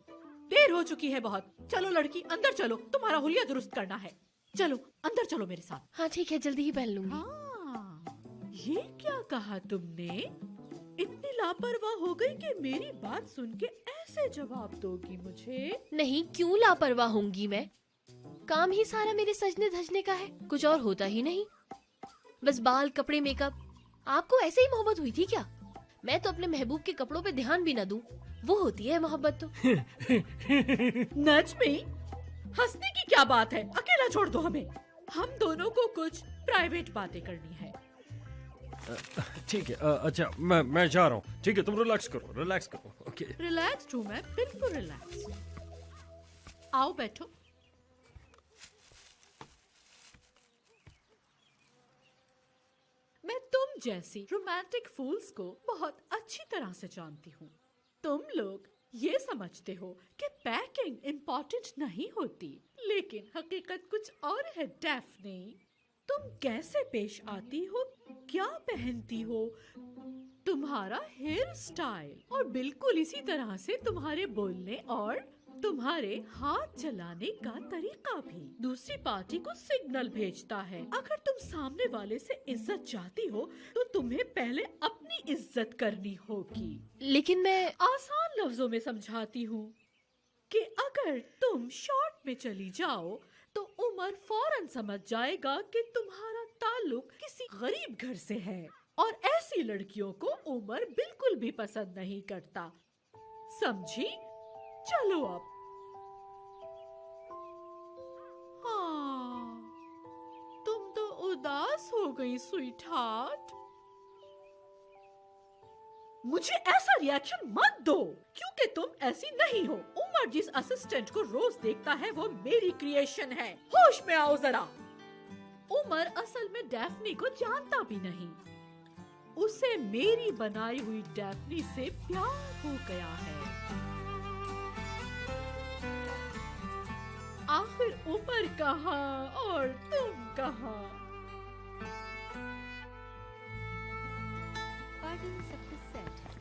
देर हो चुकी है बहुत। चलो लड़की अंदर चलो, तुम्हारा हुलिया दुरुस्त करना है। चलो अंदर चलो मेरे साथ। हाँ ठीक है, जल्दी ही पहन लूंगी। ये क्या कहा तुमने? इतनी लापरवाह हो गई कि मेरी बात सुन के ऐसे जवाब दोगी मुझे? नहीं, क्यों लापरवाह होंगी मैं? काम ही सारा मेरे सजने धजने का है, कुछ और होता ही नहीं। बस बाल, कपड़े, मेकअप। आपको ऐसे ही मोहब्बत हुई थी क्या? मैं तो अपने महबूब के कपड़ों पे ध्यान भी न दूं, वो होती है मोहब्बत तो। नजमी, हंसने की क्या बात है? अकेला छोड़ दो हमें, हम दोनों को कुछ प्राइवेट बातें करनी है। ठीक है, अच्छा मैं जा रहा हूँ। ठीक है, तुम रिलैक्स करो। ओके। रिलैक्स्ड हूँ मैं, बिल्कुल रिलैक्स। आओ बैठो। मैं तुम जैसी रोमांटिक फूल्स को बहुत अच्छी तरह से जानती हूँ। तुम लोग ये समझते हो कि पैकिंग इम्पोर्टेंट नहीं होती, लेकिन हकीकत कुछ और है डैफ्नी। तुम कैसे पेश आती हो, क्या पहनती हो, तुम्हारा हेयर स्टाइल, और बिल्कुल इसी तरह से तुम्हारे बोलने और तुम्हारे हाथ चलाने का तरीका भी दूसरी पार्टी को सिग्नल भेजता है। अगर तुम सामने वाले से इज्जत चाहती हो तो तुम्हें पहले अपनी इज्जत करनी होगी। लेकिन मैं आसान लफ्जों में समझाती हूँ कि अगर तुम शॉर्ट में चली जाओ तो उमर फौरन समझ जाएगा कि तुम्हारा ताल्लुक किसी गरीब घर से है, और ऐसी लड़कियों को उमर बिल्कुल भी पसंद नहीं करता। समझी? चलो अब। हाँ, तुम तो उदास हो गई स्वीट हार्ट। मुझे ऐसा रिएक्शन मत दो, क्योंकि तुम ऐसी नहीं हो। उमर जिस असिस्टेंट को रोज देखता है वो मेरी क्रिएशन है। होश में आओ जरा। उमर असल में डैफ्नी को जानता भी नहीं। उसे मेरी बनाई हुई डैफ्नी से प्यार हो गया है। आखिर उमर कहाँ और तुम कहाँ? पार्टी में सब कुछ सेट है।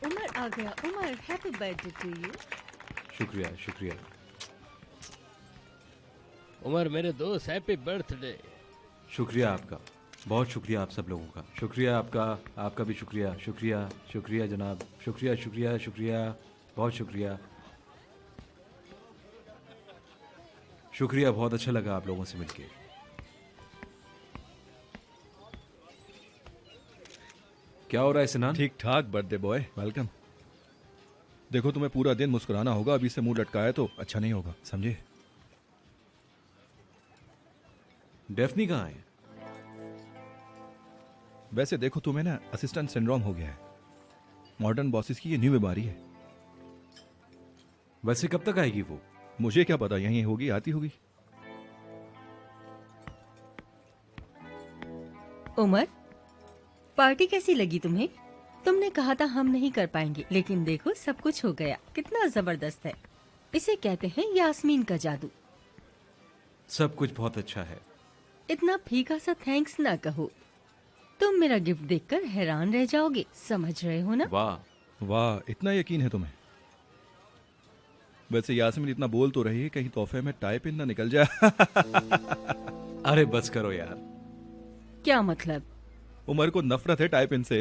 उमर आ गया। Umar, happy birthday to you. शुक्रिया शुक्रिया। उमर मेरे दोस्त, हैप्पी बर्थडे। शुक्रिया आपका, बहुत शुक्रिया आप सब लोगों का। शुक्रिया आपका, आपका भी शुक्रिया। शुक्रिया शुक्रिया जनाब, शुक्रिया शुक्रिया शुक्रिया, बहुत शुक्रिया। शुक्रिया, बहुत अच्छा लगा आप लोगों से मिलके। क्या हो रहा है सिनान? ठीक ठाक बर्थडे बॉय, वेलकम। देखो तुम्हें पूरा दिन मुस्कुराना होगा, अभी से मुंह लटकाया तो अच्छा नहीं होगा, समझे? डेफनी कहाँ है? वैसे देखो तुम्हें ना असिस्टेंट सिंड्रोम हो गया है। मॉडर्न बॉसेस की ये न्यू बीमारी है। वैसे कब तक आएगी वो? मुझे क्या पता, यहीं होगी, आती होगी। उमर, पार्टी कैसी लगी तुम्हें? तुमने कहा था हम नहीं कर पाएंगे, लेकिन देखो सब कुछ हो गया। कितना जबरदस्त है। इसे कहते हैं यास्मीन का जादू। सब कुछ बहुत अच्छा है। इतना फीका सा थैंक्स ना कहो। तुम मेरा गिफ्ट देखकर हैरान रह जाओगे, समझ रहे हो ना? वाह वाह, इतना यकीन है तुम्हें? वैसे यास्मीन इतना बोल तो रही है, कहीं तोहफे में टाइप इन ना निकल जाए। अरे बस करो यार। क्या मतलब? उमर को नफरत है टाइप इन से।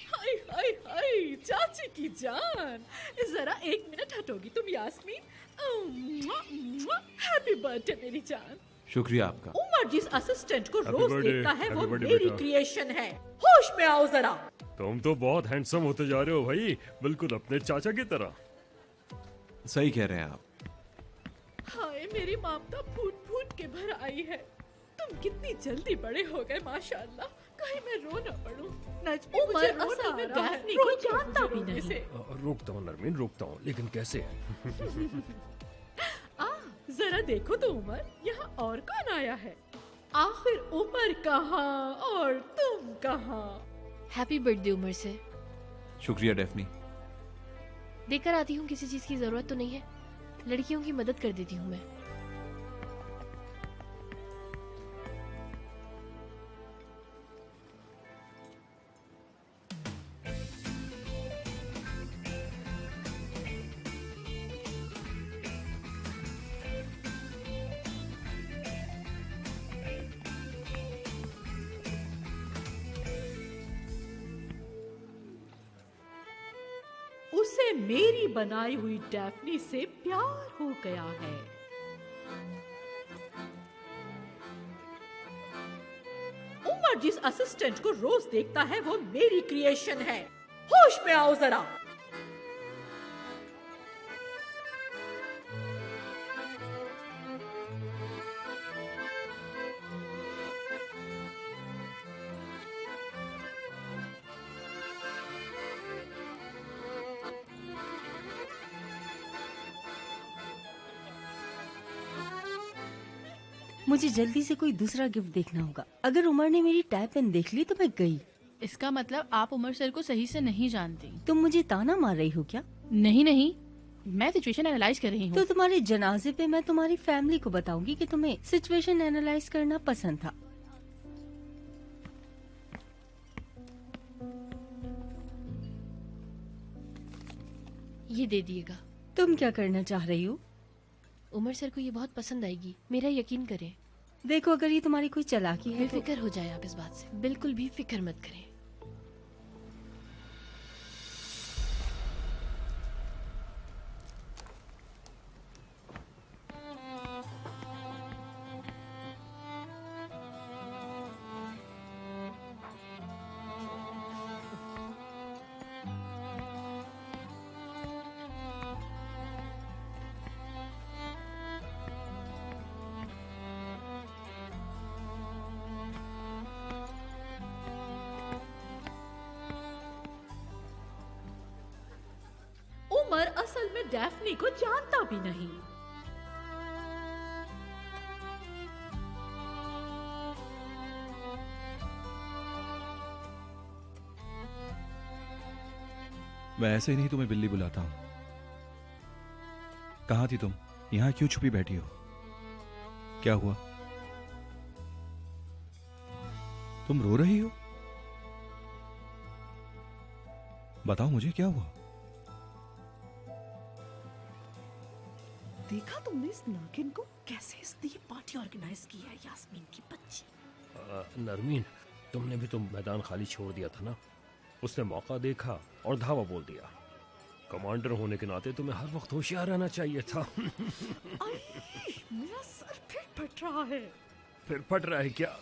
हाय हाय हाय, चाची की जान, जरा एक मिनट हटोगी तुम यास्मीन? हैप्पी बर्थडे मेरी जान। शुक्रिया आपका। उमर जिस असिस्टेंट को Happy रोज birthday, देखता है happy वो birthday मेरी बेटा। क्रिएशन है। होश में आओ जरा। तुम तो बहुत हैंडसम होते जा रहे हो भाई, बिल्कुल अपने चाचा की तरह। सही कह रहे हैं आप। हाय, मेरी ममता फूट फूट के भर आई है। तुम कितनी जल्दी बड़े हो गए माशाल्लाह। कहीं मैं रो ना पड़ूं। नजमी, मुझे असल में डैफ्नी को जानता भी नहीं। रोकता हूँ नरमीन, रोकता हूँ, लेकिन कैसे? जरा देखो तो उमर, यहाँ और कौन आया है? आखिर उमर कहाँ और तुम कहाँ? हैप्पी बर्थडे उमर से। शुक्रिया डेफनी। देखकर आती हूँ, किसी चीज की जरूरत तो नहीं है। लड़कियों की मदद कर देती हूँ मैं। उसे मेरी बनाई हुई डैफ्नी से प्यार हो गया है। उमर जिस असिस्टेंट को रोज देखता है वो मेरी क्रिएशन है। होश में आओ जरा। मुझे जल्दी से कोई दूसरा गिफ्ट देखना होगा। अगर उमर ने मेरी टैब पेन देख ली तो मैं गई। इसका मतलब आप उमर सर को सही से नहीं जानती। तुम मुझे ताना मार रही हो क्या? नहीं नहीं, मैं सिचुएशन एनालाइज कर रही हूँ। तो तुम्हारे जनाजे पे मैं तुम्हारी फैमिली को बताऊंगी कि तुम्हें सिचुएशन एनालाइज करना पसंद था। ये दे दिएगा। तुम क्या करना चाह रही हो? उमर सर को ये बहुत पसंद आएगी, मेरा यकीन करें। देखो अगर ये तुम्हारी कोई चालाकी है तो... बेफिक्र हो जाए आप इस बात से, बिल्कुल भी फिक्र मत करें। उमर असल में डैफ्नी को जानता भी नहीं। मैं ऐसे ही नहीं तुम्हें बिल्ली बुलाता हूं। कहाँ थी तुम? यहाँ क्यों छुपी बैठी हो? क्या हुआ? तुम रो रही हो? बताओ मुझे क्या हुआ? देखा तुमने इस नागिन को? कैसे इसने ये पार्टी ऑर्गेनाइज की है यास्मीन की बच्ची। नरमीन, तुमने भी तो मैदान खाली छोड़ दिया था ना। उसने मौका देखा और धावा बोल दिया। कमांडर होने के नाते तुम्हें हर वक्त होशियार रहना चाहिए था। मेरा सर फिर फट रहा है। फिर फट रहा है क्या?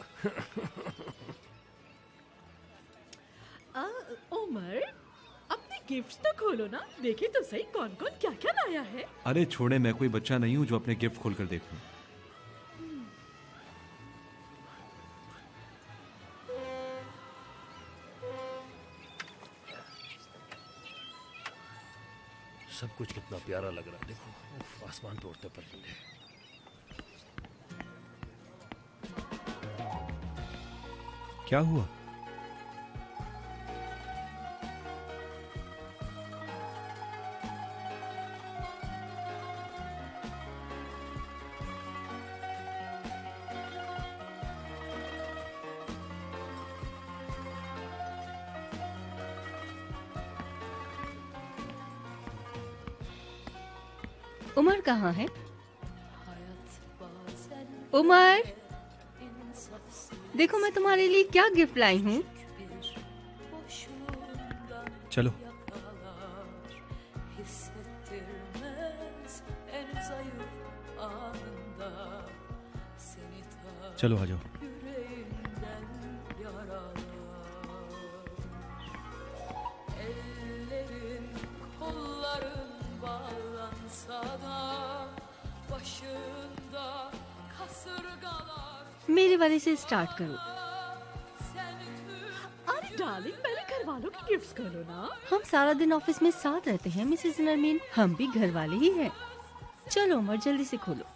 उमर, अपने गिफ्ट्स तो खोलो ना, देखे तो सही कौन कौन क्या क्या लाया है। अरे छोड़े, मैं कोई बच्चा नहीं हूँ जो अपने गिफ्ट खोलकर देखूं। सब कुछ कितना प्यारा लग रहा है। देखो, उफ, आसमान पे उड़ते परिंदे। क्या हुआ? उमर कहाँ है? उमर, देखो मैं तुम्हारे लिए क्या गिफ्ट लाई हूँ। चलो। चलो आ जाओ। मेरे वाले से स्टार्ट करो। अरे डार्लिंग, पहले घर वालों के गिफ्ट्स खोलो ना। हम सारा दिन ऑफिस में साथ रहते हैं मिसेस नरमीन, हम भी घर वाले ही हैं। चलो उमर, जल्दी से खोलो।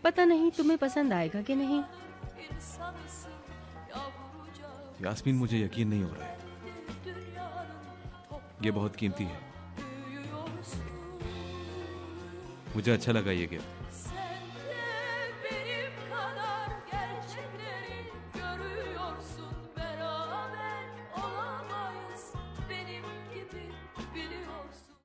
पता नहीं तुम्हें पसंद आएगा कि नहीं। यास्मीन, मुझे यकीन नहीं हो रहा है। ये बहुत कीमती है। मुझे अच्छा लगा ये गिफ्ट।